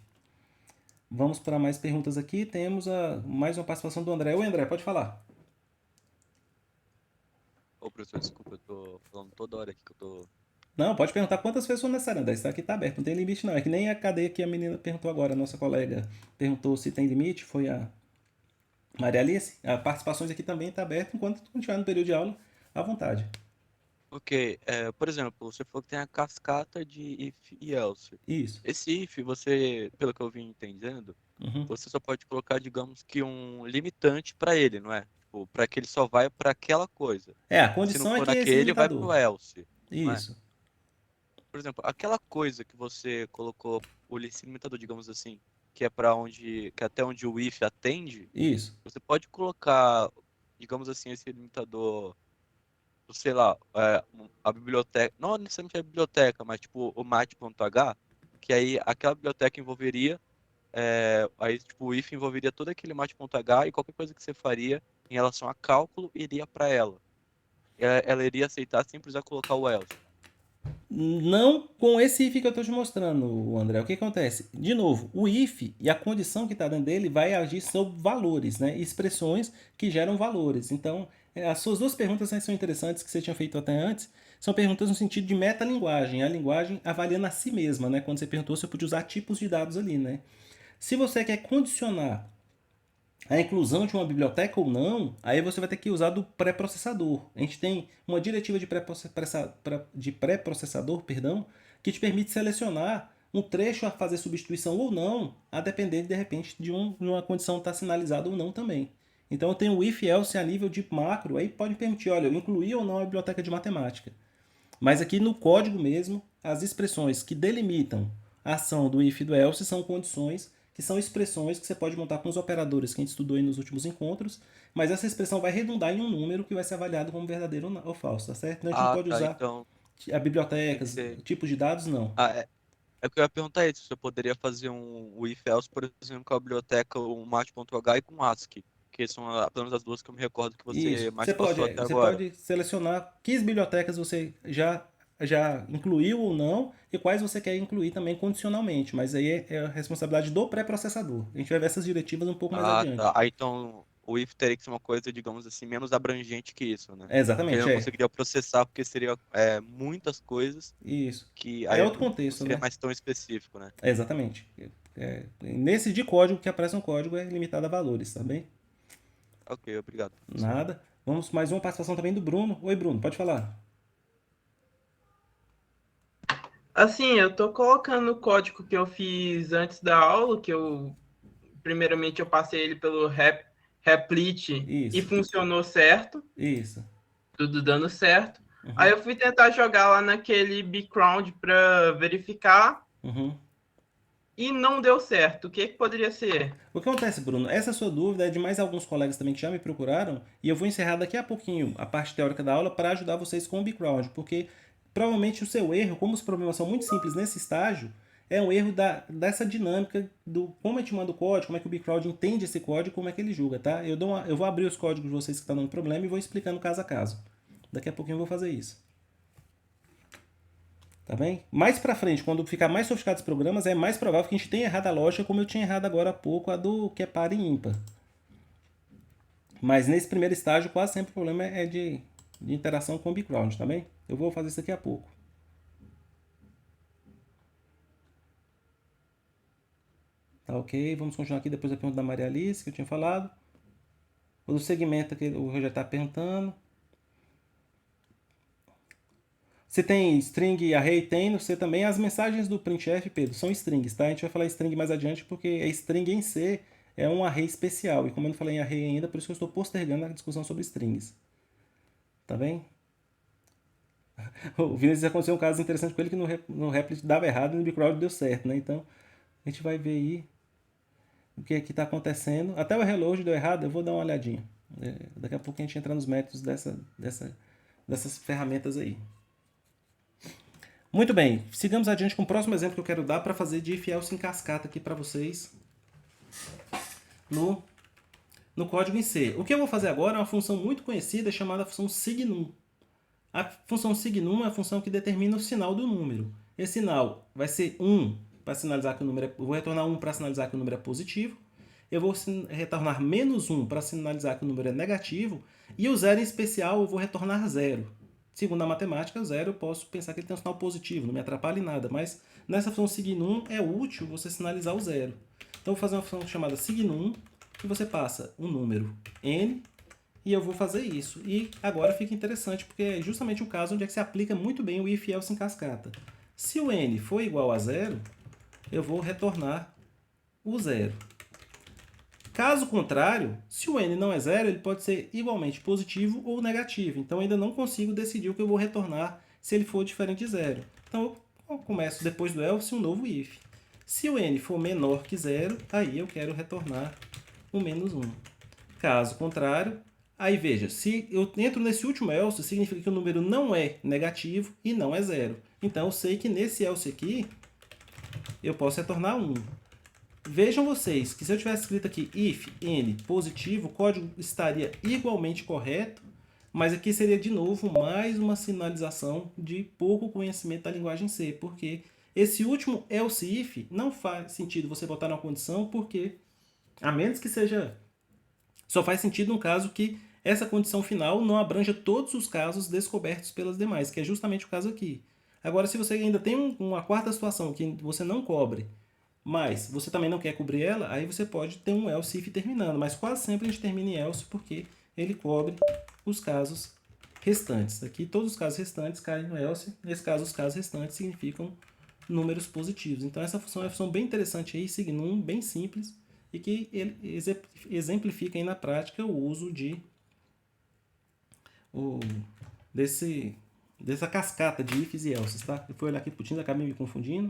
Vamos para mais perguntas aqui. Temos mais uma participação do André. Oi, André, pode falar. Ô, professor, desculpa, eu tô falando toda hora aqui que eu tô... Não, pode perguntar quantas vezes for necessário, André. Isso aqui tá aberto, não tem limite não. É que nem a cadeia que a menina perguntou agora, a nossa colega perguntou se tem limite, foi a Maria Alice. As participações aqui também tá aberto enquanto continuar no período de aula, à vontade. Ok, por exemplo, você falou que tem a cascata de if e else. Isso. Esse if, você, pelo que eu vim entendendo, você só pode colocar, digamos que um limitante para ele, não é? Tipo, para que ele só vai para aquela coisa. A Se condição não é for que esse naquele, vai limitador. pro else. Isso. Por exemplo, aquela coisa que você colocou, esse limitador, digamos assim, que é para onde, que é até onde o if atende. Isso. Você pode colocar, digamos assim, esse limitador, sei lá, a biblioteca, não necessariamente a biblioteca, mas tipo o mat.h, que aí aquela biblioteca envolveria, aí tipo o if envolveria todo aquele mat.h, e qualquer coisa que você faria em relação a cálculo iria para ela. Ela iria aceitar sem precisar colocar o else. Não com esse if que eu estou te mostrando, André. O que acontece? De novo, o if e a condição que está dentro dele vai agir sobre valores, né? Expressões que geram valores. Então, as suas duas perguntas são interessantes que você tinha feito até antes. São perguntas no sentido de metalinguagem. A linguagem avaliando a si mesma, né? Quando você perguntou se eu podia usar tipos de dados ali, né? Se você quer condicionar a inclusão de uma biblioteca ou não, aí você vai ter que usar do pré-processador. A gente tem uma diretiva de pré-processador, que te permite selecionar um trecho a fazer substituição ou não, a depender, de repente, de uma condição estar sinalizada ou não também. Então eu tenho o if else a nível de macro, aí pode permitir, olha, eu incluí ou não a biblioteca de matemática. Mas aqui no código mesmo, as expressões que delimitam a ação do if e do else são condições que são expressões que você pode montar com os operadores que a gente estudou aí nos últimos encontros, mas essa expressão vai redundar em um número que vai ser avaliado como verdadeiro ou falso, tá certo? Então a gente não pode usar então, a bibliotecas, tipos de dados, não. É que eu ia perguntar isso, se eu poderia fazer um if-else, por exemplo, com a biblioteca, o mat.h e com ASCII, que são pelo menos as duas que eu me recordo que você mais passou até agora. Você pode selecionar que bibliotecas você já já incluiu ou não e quais você quer incluir também condicionalmente. Mas aí é a responsabilidade do pré-processador. A gente vai ver essas diretivas um pouco mais Ah, adiante. tá. Aí então o if teria que ser uma coisa, digamos assim, menos abrangente que isso, né? Porque eu Exatamente, não é. conseguiria processar, porque seria muitas coisas Isso. que É aí outro não contexto, seria né? mais tão específico, né? Exatamente. Nesse de código que aparece no código é limitado a valores, tá bem? Ok, obrigado, professor. Nada. Vamos mais uma participação também do Bruno. Oi, Bruno, pode falar. Assim, eu tô colocando o código que eu fiz antes da aula, primeiramente eu passei ele pelo Replit e Isso, funcionou certo, isso. tudo dando certo. Aí Uhum, eu fui tentar jogar lá naquele background para verificar uhum. e não deu certo. O que poderia ser? O que acontece, Bruno? Essa sua dúvida é de mais alguns colegas também que já me procuraram e eu vou encerrar daqui a pouquinho a parte teórica da aula para ajudar vocês com o background, porque provavelmente o seu erro, como os problemas são muito simples nesse estágio, é um erro dessa dinâmica do como a gente manda o código, como é que o background entende esse código, como é que ele julga, tá? Eu vou abrir os códigos de vocês que estão dando problema e vou explicando caso a caso. Daqui a pouquinho eu vou fazer isso. Tá bem? Mais pra frente, quando ficar mais sofisticado os programas, é mais provável que a gente tenha errado a lógica, como eu tinha errado agora há pouco, a do que é par e ímpar. Mas nesse primeiro estágio, quase sempre o problema é de interação com o background, tá bem? Eu vou fazer isso daqui a pouco. Tá ok? Vamos continuar aqui depois da pergunta da Maria Alice, que eu tinha falado. O do segmento que o Rogério está perguntando. Você tem string e array? Tem no C também. As mensagens do printf, Pedro, são strings, tá? A gente vai falar string mais adiante porque a string em C é um array especial. E como eu não falei em array ainda, por isso que eu estou postergando a discussão sobre strings. Tá bem? O Vinícius aconteceu um caso interessante com ele que no Replit dava errado e no background deu certo, né? Então, a gente vai ver aí o que está acontecendo. Até o reload deu errado, eu vou dar uma olhadinha. Daqui a pouco a gente entra nos métodos dessas ferramentas aí. Muito bem, sigamos adiante com o próximo exemplo que eu quero dar para fazer de if else em cascata aqui para vocês no código em C. O que eu vou fazer agora é uma função muito conhecida chamada função signum. A função signum é a função que determina o sinal do número. Esse sinal vai ser 1 para sinalizar que o número eu vou retornar 1 para sinalizar que o número é positivo. Eu vou retornar menos 1 para sinalizar que o número é negativo. E o 0 em especial eu vou retornar 0. Segundo a matemática, o 0 eu posso pensar que ele tem um sinal positivo, não me atrapalha em nada. Mas nessa função signum é útil você sinalizar o 0. Então eu vou fazer uma função chamada signum, que você passa um número n, e eu vou fazer isso. E agora fica interessante, porque é justamente o caso onde é que se aplica muito bem o if else em cascata. Se o n for igual a 0, eu vou retornar o 0. Caso contrário, se o n não é 0, ele pode ser igualmente positivo ou negativo. Então, ainda não consigo decidir o que eu vou retornar se ele for diferente de 0. Então, eu começo depois do else um novo if. Se o n for menor que 0, aí eu quero retornar o menos 1. Caso contrário, aí veja, se eu entro nesse último else, significa que o número não é negativo e não é 0. Então, eu sei que nesse else aqui, eu posso retornar 1. Vejam vocês que se eu tivesse escrito aqui if n positivo, o código estaria igualmente correto, mas aqui seria de novo mais uma sinalização de pouco conhecimento da linguagem C, porque esse último else if não faz sentido você botar na condição, porque a menos que seja... Só faz sentido no caso que essa condição final não abranja todos os casos descobertos pelas demais, que é justamente o caso aqui. Agora, se você ainda tem uma quarta situação que você não cobre, mas você também não quer cobrir ela, aí você pode ter um else if terminando. Mas quase sempre a gente termina em else porque ele cobre os casos restantes. Aqui todos os casos restantes caem no else. Nesse caso, os casos restantes significam números positivos. Então essa função é uma função bem interessante aí, signum, bem simples, e que ele exemplifica aí na prática o uso dessa cascata de ifs e elses. Tá? Eu fui olhar aqui pro Teams, acabei me confundindo.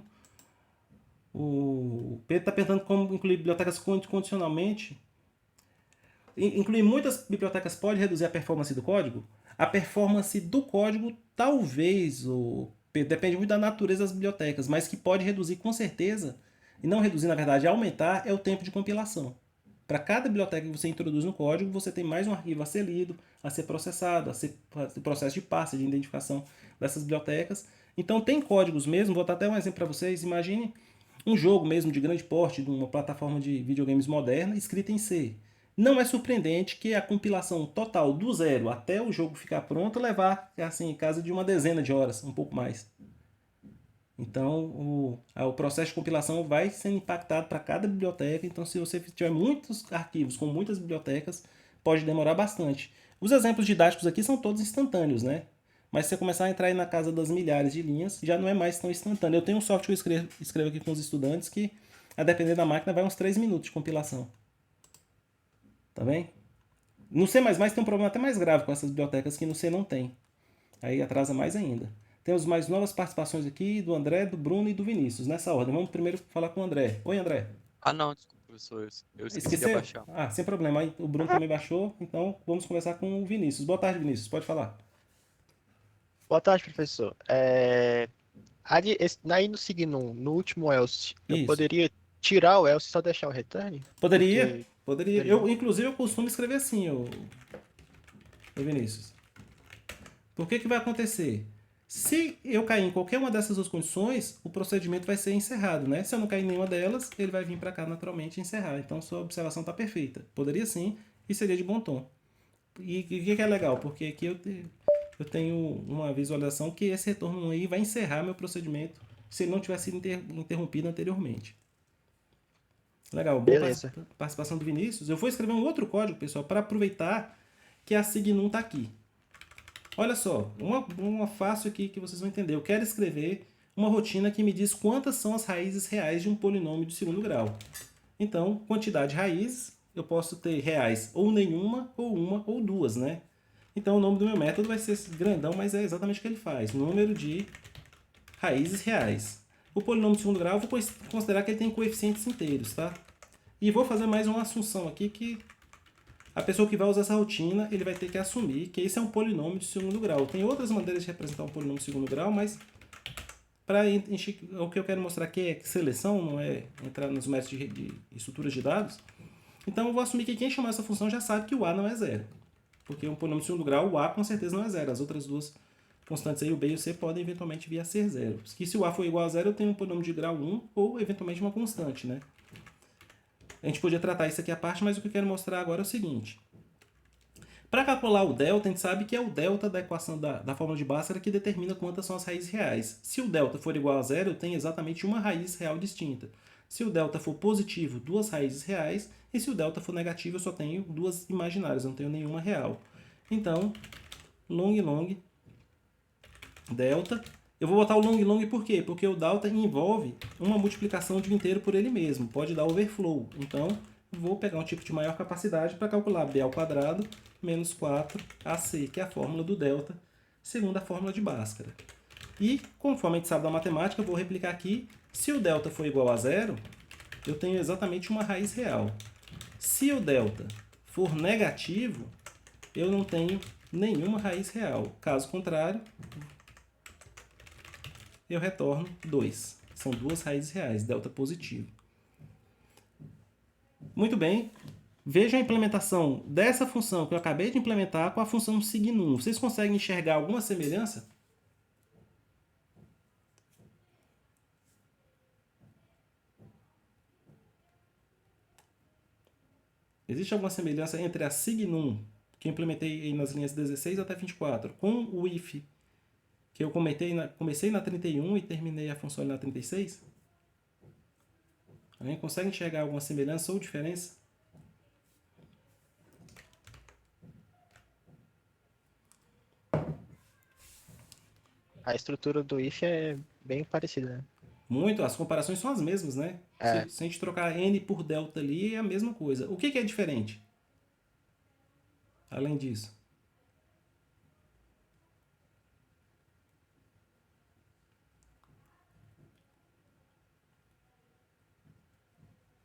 O Pedro está perguntando como incluir bibliotecas condicionalmente. Incluir muitas bibliotecas pode reduzir a performance do código? A performance do código, talvez, depende muito da natureza das bibliotecas, mas que pode reduzir com certeza, e não reduzir, na verdade, aumentar, é o tempo de compilação. Para cada biblioteca que você introduz no código, você tem mais um arquivo a ser lido, a ser processado, o processo de passe, de identificação dessas bibliotecas. Então tem códigos mesmo, vou dar até um exemplo para vocês. Imagine um jogo mesmo de grande porte, de uma plataforma de videogames moderna, escrita em C. Não é surpreendente que a compilação total do zero até o jogo ficar pronto levar, assim, em casa de uma dezena de horas, um pouco mais. Então, o processo de compilação vai sendo impactado para cada biblioteca. Então, se você tiver muitos arquivos com muitas bibliotecas, pode demorar bastante. Os exemplos didáticos aqui são todos instantâneos, né? Mas se você começar a entrar aí na casa das milhares de linhas, já não é mais tão instantâneo. Eu tenho um software que eu escrevo aqui com os estudantes que, a depender da máquina, vai uns 3 minutos de compilação. Tá bem? No C++ tem um problema até mais grave com essas bibliotecas que no C não tem. Aí atrasa mais ainda. Temos mais novas participações aqui do André, do Bruno e do Vinícius. Nessa ordem, vamos primeiro falar com o André. Oi, André. Ah, não, desculpa, professor. Eu esqueci de Esqueceu? abaixar. Ah, sem problema. Aí o Bruno também baixou, então vamos conversar com o Vinícius. Boa tarde, Vinícius. Pode falar. Boa tarde, professor. Aí no Signum, no último else, eu Isso. poderia tirar o else e só deixar o return? Poderia? Porque- Poderia. Inclusive, eu costumo escrever assim, ô Vinícius. Por que que vai acontecer? Se eu cair em qualquer uma dessas duas condições, o procedimento vai ser encerrado, né? Se eu não cair em nenhuma delas, ele vai vir para cá naturalmente e encerrar. Então, sua observação está perfeita. Poderia sim, e seria de bom tom. E o que é legal? Porque aqui eu tenho uma visualização que esse retorno aí vai encerrar meu procedimento se ele não tivesse sido interrompido anteriormente. Legal, boa Beleza. participação do Vinícius. Eu vou escrever um outro código, pessoal, para aproveitar que a Signum está aqui. Olha só, uma fácil aqui que vocês vão entender. Eu quero escrever uma rotina que me diz quantas são as raízes reais de um polinômio de segundo grau. Então, quantidade de raízes, eu posso ter reais ou nenhuma, ou uma, ou duas, né? Então, o nome do meu método vai ser grandão, mas é exatamente o que ele faz. Número de raízes reais. O polinômio de segundo grau, eu vou considerar que ele tem coeficientes inteiros, tá? E vou fazer mais uma assunção aqui que a pessoa que vai usar essa rotina, ele vai ter que assumir que esse é um polinômio de segundo grau. Tem outras maneiras de representar um polinômio de segundo grau, mas o que eu quero mostrar aqui é seleção, não é entrar nos métodos de estruturas de dados. Então eu vou assumir que quem chamar essa função já sabe que o A não é zero. Porque um polinômio de segundo grau, o A com certeza não é zero. As outras duas constantes aí, o B e o C, podem eventualmente vir a ser zero. Que se o A for igual a zero, eu tenho um polinômio de grau 1 ou eventualmente uma constante, né? A gente podia tratar isso aqui à parte, mas o que eu quero mostrar agora é o seguinte. Para calcular o delta, a gente sabe que é o delta da equação da fórmula de Bhaskara que determina quantas são as raízes reais. Se o delta for igual a zero, eu tenho exatamente uma raiz real distinta. Se o delta for positivo, duas raízes reais. E se o delta for negativo, eu só tenho duas imaginárias, eu não tenho nenhuma real. Então, long delta. Eu vou botar o long por quê? Porque o delta envolve uma multiplicação de um inteiro por ele mesmo. Pode dar overflow. Então, vou pegar um tipo de maior capacidade para calcular b ao quadrado menos 4ac, que é a fórmula do delta, segundo a fórmula de Bhaskara. E, conforme a gente sabe da matemática, eu vou replicar aqui. Se o delta for igual a zero, eu tenho exatamente uma raiz real. Se o delta for negativo, eu não tenho nenhuma raiz real. Caso contrário, eu retorno 2. São duas raízes reais, delta positivo. Muito bem. Veja a implementação dessa função que eu acabei de implementar com a função signum. Vocês conseguem enxergar alguma semelhança? Existe alguma semelhança entre a signum, que eu implementei aí nas linhas 16 até 24, com o if, que eu comecei na 31 e terminei a função na 36? Alguém consegue enxergar alguma semelhança ou diferença? A estrutura do if é bem parecida, né? Muito, as comparações são as mesmas, né? É. Se a gente trocar n por delta ali, é a mesma coisa. O que é diferente? Além disso.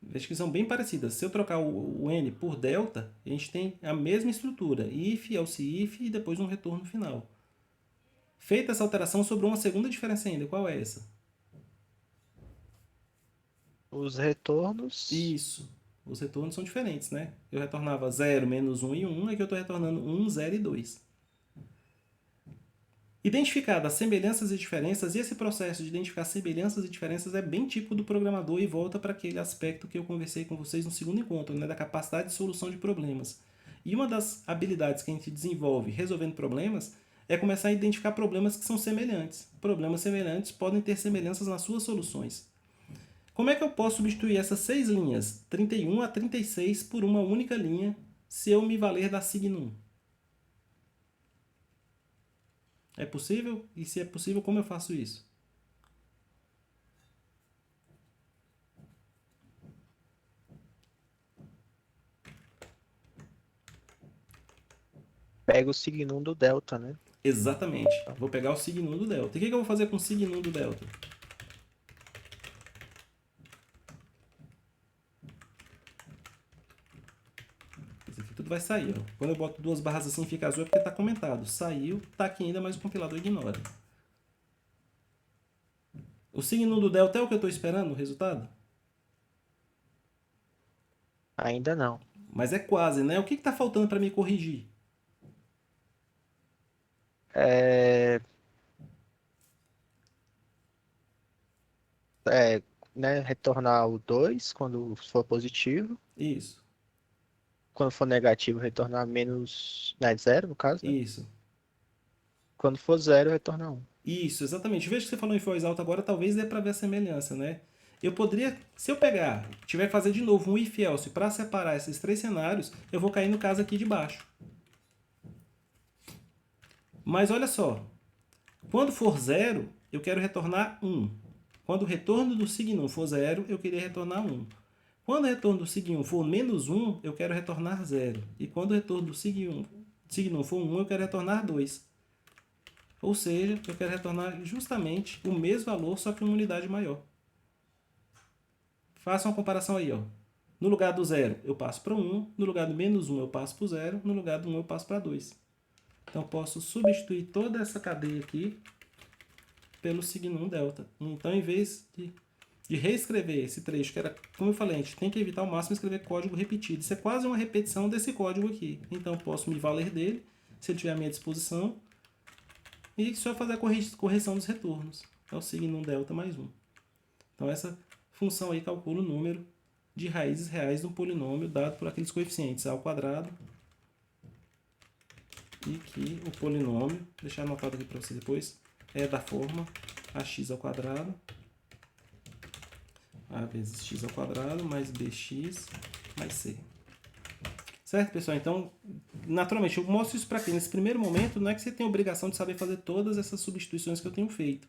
Veja que são bem parecidas. Se eu trocar o n por delta, a gente tem a mesma estrutura. If, else if e depois um retorno final. Feita essa alteração, sobrou uma segunda diferença ainda. Qual é essa? Os retornos. Isso. Os retornos são diferentes, né? Eu retornava 0, menos 1 e 1, aqui eu estou retornando 1, 0 e 2. Identificadas semelhanças e diferenças, e esse processo de identificar semelhanças e diferenças é bem típico do programador e volta para aquele aspecto que eu conversei com vocês no segundo encontro, né, da capacidade de solução de problemas. E uma das habilidades que a gente desenvolve resolvendo problemas é começar a identificar problemas que são semelhantes. Problemas semelhantes podem ter semelhanças nas suas soluções. Como é que eu posso substituir essas 6 linhas, 31 a 36, por uma única linha, se eu me valer da signum? É possível? E se é possível, como eu faço isso? Pega o signum do delta, né? Exatamente. Vou pegar o signum do delta. E o que eu vou fazer com o signum do delta? Isso aqui tudo vai sair. Ó. Quando eu boto 2 barras assim fica azul é porque está comentado. Saiu, está aqui ainda, mas o compilador ignora. O signum do delta é o que eu estou esperando, o resultado? Ainda não. Mas é quase, né? O que está faltando para me corrigir? Né, retornar o 2 quando for positivo. Isso, Quando for negativo, retornar menos, né, 0, no caso, né? isso. Quando for 0, retornar 1. Isso, exatamente. Veja que você falou em voz alta agora, talvez dê para ver a semelhança, né? Eu poderia, se eu pegar, tiver que fazer de novo um if else para separar esses 3 cenários, eu vou cair no caso aqui de baixo. Mas olha só, quando for 0, eu quero retornar 1. Quando o retorno do signum for 0, eu queria retornar 1. Quando o retorno do signum for menos 1, eu quero retornar 0. E quando o retorno do signum for 1, eu quero retornar 2. Ou seja, eu quero retornar justamente o mesmo valor, só que uma unidade maior. Faça uma comparação aí. Ó. No lugar do 0, eu passo para 1. No lugar do menos 1, eu passo para o 0. No lugar do 1, eu passo para 2. Então, eu posso substituir toda essa cadeia aqui pelo signum delta. Então, em vez de reescrever esse trecho, que era, como eu falei, a gente tem que evitar ao máximo escrever código repetido. Isso é quase uma repetição desse código aqui. Então, eu posso me valer dele, se ele tiver à minha disposição, e só fazer a correção dos retornos. É o signum delta mais 1. Então, essa função aí calcula o número de raízes reais de um polinômio dado por aqueles coeficientes a ao quadrado, e que o polinômio, deixar anotado aqui para você depois, é da forma ax ao quadrado, a vezes x ao quadrado, mais bx, mais c. Certo, pessoal? Então, naturalmente, eu mostro isso para quê? Nesse primeiro momento, não é que você tem a obrigação de saber fazer todas essas substituições que eu tenho feito.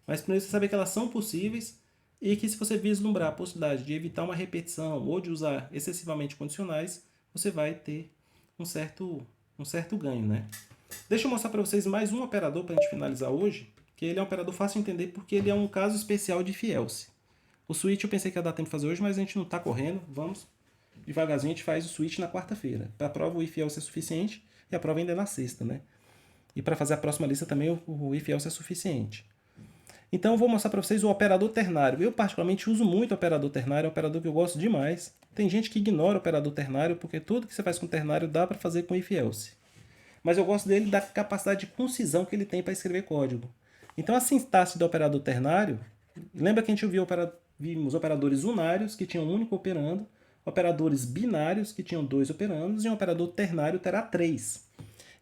Mas primeiro você saber que elas são possíveis e que se você vislumbrar a possibilidade de evitar uma repetição ou de usar excessivamente condicionais, você vai ter um certo ganho, né? Deixa eu mostrar para vocês mais um operador para a gente finalizar hoje, que ele é um operador fácil de entender porque ele é um caso especial de if else. O switch eu pensei que ia dar tempo de fazer hoje, mas a gente não está correndo. Vamos devagarzinho, a gente faz o switch na quarta-feira. Para a prova o if else é suficiente e a prova ainda é na sexta, né? E para fazer a próxima lista também o if else é suficiente. Então eu vou mostrar para vocês o operador ternário. Eu particularmente uso muito o operador ternário, é um operador que eu gosto demais. Tem gente que ignora o operador ternário porque tudo que você faz com ternário dá para fazer com if else. Mas eu gosto dele da capacidade de concisão que ele tem para escrever código. Então a sintaxe do operador ternário, lembra que a gente vimos operadores unários que tinham um único operando, operadores binários que tinham 2 operandos e um operador ternário terá 3.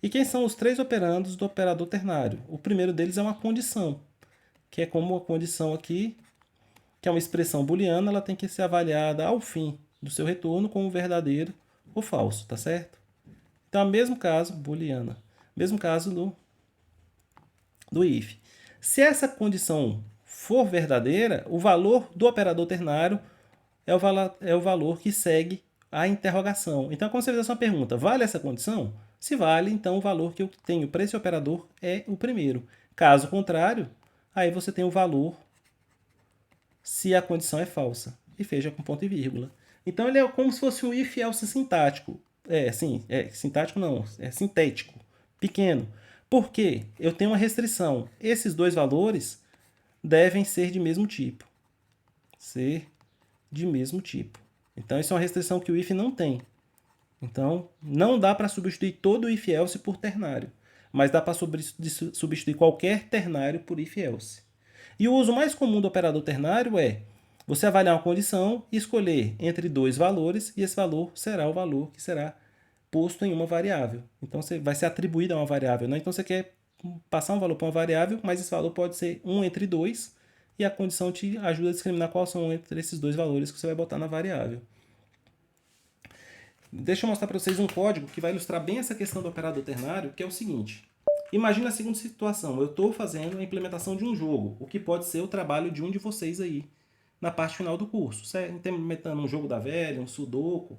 E quem são os 3 operandos do operador ternário? O primeiro deles é uma condição, que é como a condição aqui, que é uma expressão booleana, ela tem que ser avaliada ao fim do seu retorno como verdadeiro ou falso, tá certo? Então, mesmo caso, booleana, mesmo caso do if. Se essa condição for verdadeira, o valor do operador ternário é o valor que segue a interrogação. Então, quando você fizer essa pergunta, vale essa condição? Se vale, então o valor que eu tenho para esse operador é o primeiro. Caso contrário, aí você tem o valor se a condição é falsa. E fecha com ponto e vírgula. Então, ele é como se fosse um if else sintático. Sintático não, é sintético, pequeno. Por quê? Eu tenho uma restrição. Esses 2 valores devem ser de mesmo tipo. Ser de mesmo tipo. Então, isso é uma restrição que o if não tem. Então, não dá para substituir todo o if else por ternário, mas dá para substituir qualquer ternário por if else. E o uso mais comum do operador ternário é você avaliar uma condição e escolher entre dois valores, e esse valor será o valor que será posto em uma variável. Então, você vai ser atribuído a uma variável, né? Então, você quer passar um valor para uma variável, mas esse valor pode ser um entre dois, e a condição te ajuda a discriminar quais são entre esses dois valores que você vai botar na variável. Deixa eu mostrar para vocês um código que vai ilustrar bem essa questão do operador ternário, que é o seguinte. Imagina a seguinte situação. Eu estou fazendo a implementação de um jogo, o que pode ser o trabalho de um de vocês aí na parte final do curso. Você está implementando um jogo da velha, um sudoku.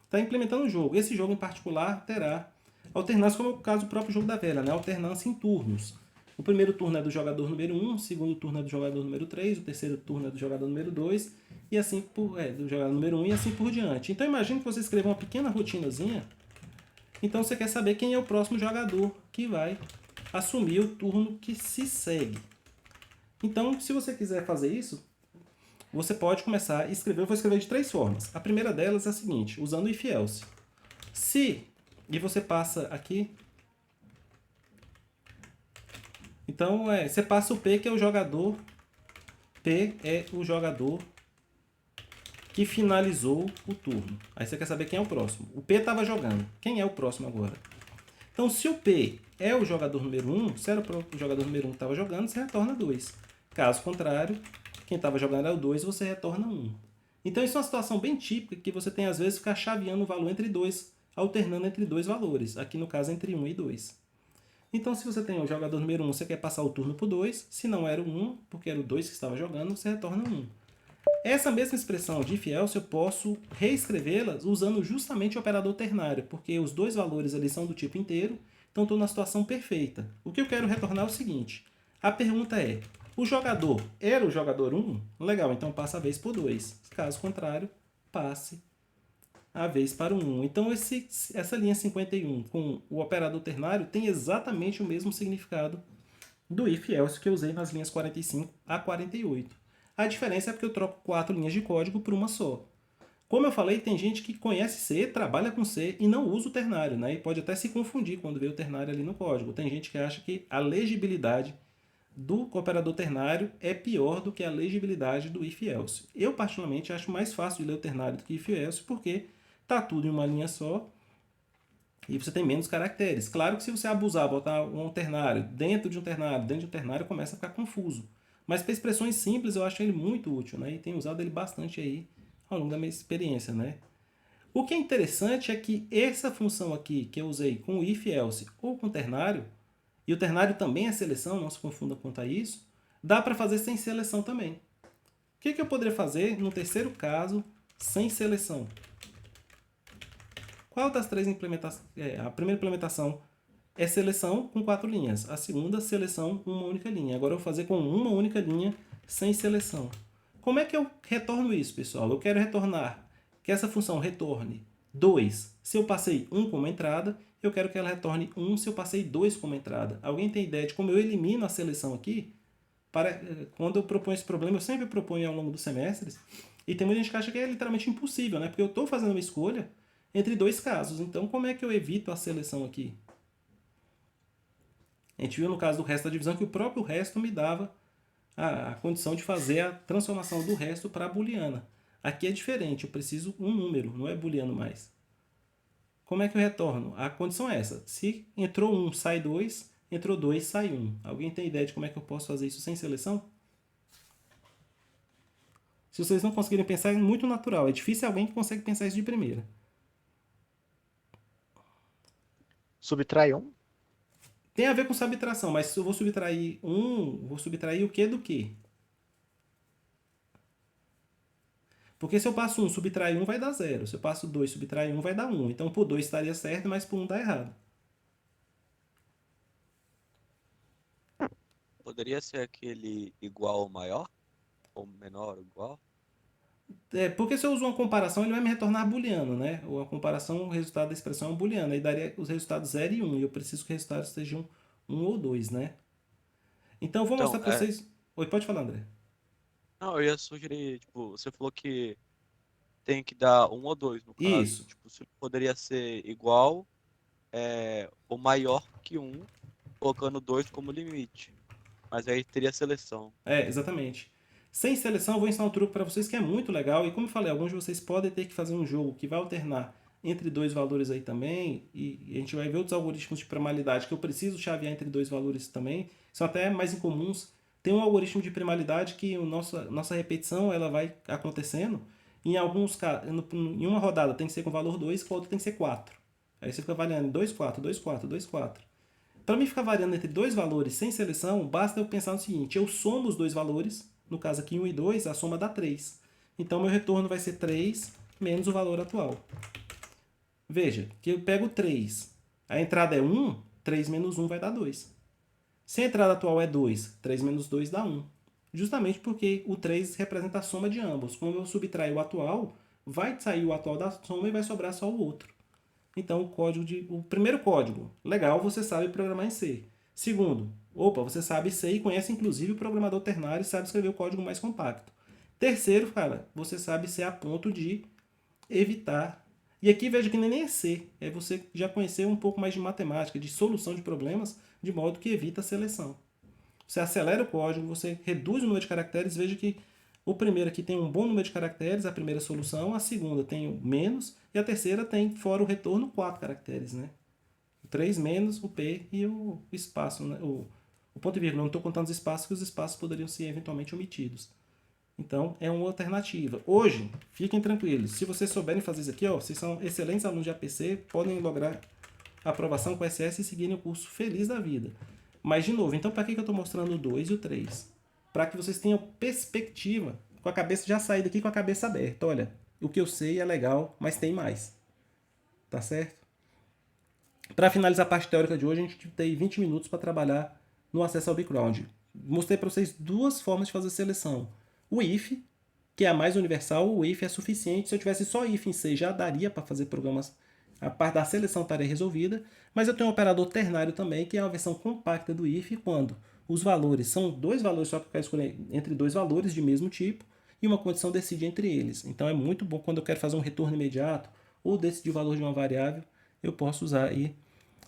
Está implementando um jogo. Esse jogo em particular terá alternância, como é o caso do próprio jogo da velha, né? Alternância em turnos. O primeiro turno é do jogador número 1, o segundo turno é do jogador número 3, o terceiro turno é do jogador número 2, e assim do jogador número 1 e assim por diante. Então imagine que você escreveu uma pequena rotinazinha. Então você quer saber quem é o próximo jogador que vai assumir o turno que se segue. Então, se você quiser fazer isso, você pode começar a escrever. Eu vou escrever de 3 formas. A primeira delas é a seguinte, usando o if else. E você passa aqui. Então, você passa o P, que é o jogador. P é o jogador que finalizou o turno. Aí você quer saber quem é o próximo. O P estava jogando. Quem é o próximo agora? Então, se o P é o jogador número 1, se era o jogador número 1 que estava jogando, você retorna 2. Caso contrário, quem estava jogando é o 2, você retorna 1. Então, isso é uma situação bem típica que você tem, às vezes, ficar chaveando o valor entre 2, alternando entre dois valores. Aqui, no caso, entre 1 e 2. Então, se você tem o jogador número 1, você quer passar o turno para o 2. Se não era o 1, porque era o 2 que estava jogando, você retorna 1. Essa mesma expressão de if else eu posso reescrevê-la usando justamente o operador ternário, porque os dois valores ali são do tipo inteiro, então estou na situação perfeita. O que eu quero retornar é o seguinte. A pergunta é, o jogador era o jogador 1? Legal, então passa a vez por 2. Caso contrário, passe a vez para o 1. Então essa linha 51 com o operador ternário tem exatamente o mesmo significado do if else que eu usei nas linhas 45 a 48. A diferença é porque eu troco 4 linhas de código por uma só. Como eu falei, tem gente que conhece C, trabalha com C e não usa o ternário, né? E pode até se confundir quando vê o ternário ali no código. Tem gente que acha que a legibilidade do operador ternário é pior do que a legibilidade do if else. Eu, particularmente, acho mais fácil de ler o ternário do que if else, porque está tudo em uma linha só e você tem menos caracteres. Claro que se você abusar, botar um ternário dentro de um ternário, começa a ficar confuso. Mas para expressões simples eu acho ele muito útil, né? E tenho usado ele bastante aí ao longo da minha experiência, né? O que é interessante é que essa função aqui que eu usei com o if else ou com ternário, e o ternário também é seleção, não se confunda quanto a isso, dá para fazer sem seleção também. O que eu poderia fazer no terceiro caso sem seleção? Qual das 3 implementações? A primeira implementação é seleção com 4 linhas. A segunda, seleção com uma única linha. Agora eu vou fazer com uma única linha sem seleção. Como é que eu retorno isso, pessoal? Eu quero retornar que essa função retorne 2 se eu passei 1 como entrada. Eu quero que ela retorne 1 se eu passei 2 como entrada. Alguém tem ideia de como eu elimino a seleção aqui? Quando eu proponho esse problema, eu sempre proponho ao longo dos semestres. E tem muita gente que acha que é literalmente impossível, né? Porque eu estou fazendo uma escolha entre 2 casos. Então, como é que eu evito a seleção aqui? A gente viu no caso do resto da divisão que o próprio resto me dava a condição de fazer a transformação do resto para booleana. Aqui é diferente, eu preciso um número, não é booleano mais. Como é que eu retorno? A condição é essa. Se entrou 1, sai 2, entrou 2, sai 1. Alguém tem ideia de como é que eu posso fazer isso sem seleção? Se vocês não conseguirem pensar, é muito natural. É difícil alguém que consegue pensar isso de primeira. Subtrai 1? Tem a ver com subtração, mas se eu vou subtrair 1, vou subtrair o que do que? Porque se eu passo 1, subtrair 1 vai dar 0. Se eu passo 2, subtrair 1 vai dar 1. Então por 2 estaria certo, mas por 1 dá errado. Poderia ser aquele igual ou maior? Ou menor ou igual? Porque se eu uso uma comparação, ele vai me retornar booleano, né? Ou a comparação, o resultado da expressão é um booleano. Aí daria os resultados 0 e 1. E eu preciso que os resultados sejam 1 ou 2, né? Então eu vou mostrar para vocês... Oi, pode falar, André. Não, eu ia sugerir, tipo, você falou que tem que dar 1 ou 2, no caso. Isso. Tipo, se poderia ser igual ou maior que 1, colocando 2 como limite. Mas aí teria seleção. Exatamente. Sem seleção, eu vou ensinar um truque para vocês que é muito legal. E como eu falei, alguns de vocês podem ter que fazer um jogo que vai alternar entre dois valores aí também. E a gente vai ver outros algoritmos de primalidade que eu preciso chavear entre dois valores também. São até mais incomuns. Tem um algoritmo de primalidade que nossa repetição ela vai acontecendo. Em alguns casos, em uma rodada tem que ser com valor 2, com a outra tem que ser 4. Aí você fica variando 2, 4, 2, 4, 2, 4. Para mim ficar variando entre dois valores sem seleção, basta eu pensar no seguinte: eu somo os dois valores, no caso aqui 1 e 2, a soma dá 3. Então meu retorno vai ser 3 menos o valor atual. Veja, que eu pego 3, a entrada é 1, 3 menos 1 vai dar 2. Se a entrada atual é 2, 3 menos 2 dá 1. Justamente porque o 3 representa a soma de ambos. Como eu subtrair o atual, vai sair o atual da soma e vai sobrar só o outro. Então, o primeiro código, legal, você sabe programar em C. Segundo, você sabe C e conhece inclusive o programador ternário e sabe escrever o código mais compacto. Terceiro, cara, você sabe C a ponto de evitar. E aqui veja que nem é C, é você já conhecer um pouco mais de matemática, de solução de problemas, de modo que evita a seleção. Você acelera o código, você reduz o número de caracteres, veja que o primeiro aqui tem um bom número de caracteres, a primeira solução, a segunda tem menos, e a terceira tem, fora o retorno, 4 caracteres, né? 3 menos o P e o espaço, né? O ponto e vírgula. Não estou contando os espaços, que os espaços poderiam ser eventualmente omitidos. Então, é uma alternativa. Hoje, fiquem tranquilos, se vocês souberem fazer isso aqui, vocês são excelentes alunos de APC, podem lograr a aprovação com o SS e seguirem o curso feliz da vida. Mas, de novo, então para que eu estou mostrando o 2 e o 3? Para que vocês tenham perspectiva, com a cabeça já sair daqui com a cabeça aberta. Olha, o que eu sei é legal, mas tem mais. Tá certo? Para finalizar a parte teórica de hoje, a gente tem 20 minutos para trabalhar no acesso ao background. Mostrei para vocês duas formas de fazer seleção. O if, que é a mais universal, o if é suficiente. Se eu tivesse só if em C, já daria para fazer programas. A parte da seleção estaria resolvida. Mas eu tenho um operador ternário também, que é a versão compacta do if, quando os valores são dois valores, só que eu quero escolher entre dois valores de mesmo tipo, e uma condição decide entre eles. Então é muito bom quando eu quero fazer um retorno imediato, ou decidir o valor de uma variável, eu posso usar aí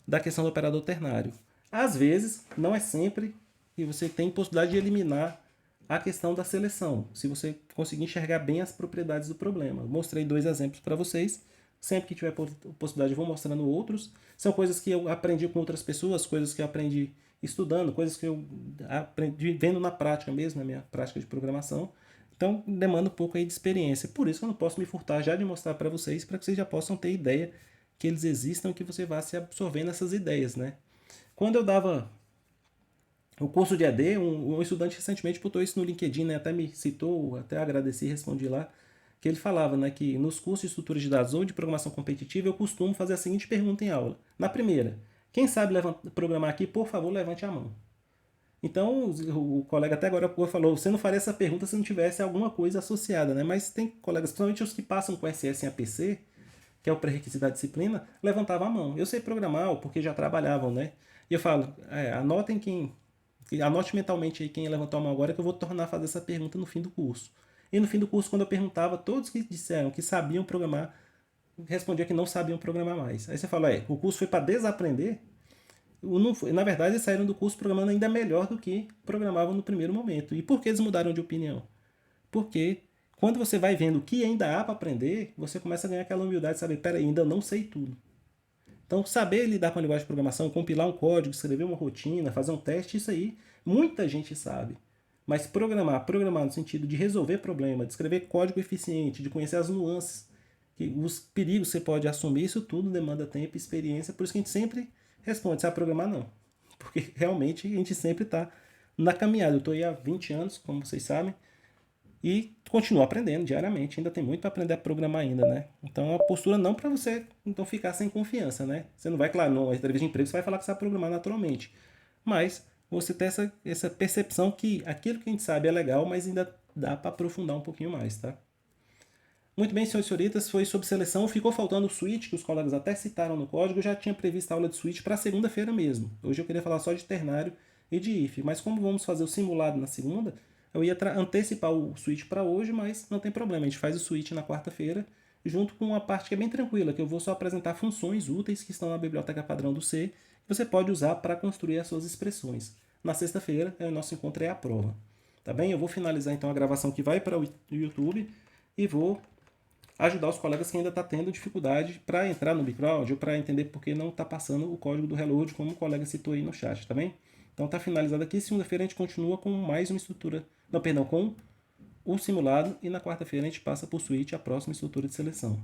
da questão do operador ternário. Às vezes, não é sempre, e você tem possibilidade de eliminar a questão da seleção, se você conseguir enxergar bem as propriedades do problema. Eu mostrei 2 exemplos para vocês. Sempre que tiver possibilidade eu vou mostrando outros. São coisas que eu aprendi com outras pessoas, coisas que eu aprendi estudando, coisas que eu aprendi vendo na prática mesmo, na minha prática de programação. Então, demanda um pouco aí de experiência. Por isso que eu não posso me furtar já de mostrar para que vocês já possam ter ideia que eles existam e que você vá se absorvendo essas ideias, né? Quando eu dava o curso de AD, um estudante recentemente botou isso no LinkedIn, né? Até me citou, até agradeci e respondi lá, que ele falava, né, que nos cursos de estrutura de dados ou de programação competitiva eu costumo fazer a seguinte pergunta em aula. Na primeira, quem sabe programar aqui, por favor, levante a mão. Então, o colega até agora falou, você não faria essa pergunta se não tivesse alguma coisa associada, né? Mas tem colegas, principalmente os que passam com SS em APC, que é o pré-requisito da disciplina, levantavam a mão. Eu sei programar, porque já trabalhavam, né? E eu falo, anote mentalmente aí quem levantou a mão agora, que eu vou tornar a fazer essa pergunta no fim do curso. E no fim do curso, quando eu perguntava, todos que disseram que sabiam programar, respondiam que não sabiam programar mais. Aí você fala, o curso foi para desaprender? Na verdade, eles saíram do curso programando ainda melhor do que programavam no primeiro momento. E por que eles mudaram de opinião? Porque quando você vai vendo o que ainda há para aprender, você começa a ganhar aquela humildade de saber, peraí, ainda não sei tudo. Então, saber lidar com a linguagem de programação, compilar um código, escrever uma rotina, fazer um teste, isso aí, muita gente sabe. Mas programar no sentido de resolver problema, de escrever código eficiente, de conhecer as nuances, os perigos que você pode assumir, isso tudo demanda tempo e experiência. Por isso que a gente sempre responde, sabe programar não. Porque realmente a gente sempre está na caminhada. Eu estou aí há 20 anos, como vocês sabem, e continuo aprendendo diariamente. Ainda tem muito para aprender a programar ainda, né? Então a postura não para você então ficar sem confiança, né? Você não vai, claro, na entrevista de emprego você vai falar que sabe programar naturalmente. Mas você ter essa percepção que aquilo que a gente sabe é legal, mas ainda dá para aprofundar um pouquinho mais, tá? Muito bem, senhores e senhoritas, foi sobre seleção. Ficou faltando o switch, que os colegas até citaram no código. Eu já tinha previsto a aula de switch para segunda-feira mesmo. Hoje eu queria falar só de ternário e de if. Mas como vamos fazer o simulado na segunda, Eu ia antecipar o switch para hoje, mas não tem problema, a gente faz o switch na quarta-feira, junto com uma parte que é bem tranquila, que eu vou só apresentar funções úteis que estão na biblioteca padrão do C, que você pode usar para construir as suas expressões. Na sexta-feira, o nosso encontro é a prova. Tá bem? Eu vou finalizar então a gravação que vai para o YouTube e vou ajudar os colegas que ainda estão tendo dificuldade para entrar no Bcloud ou para entender por que não está passando o código do Reload, como o colega citou aí no chat, tá bem? Então tá finalizado aqui. Segunda-feira a gente continua com mais uma estrutura, com o simulado, e na quarta-feira a gente passa por switch, a próxima estrutura de seleção.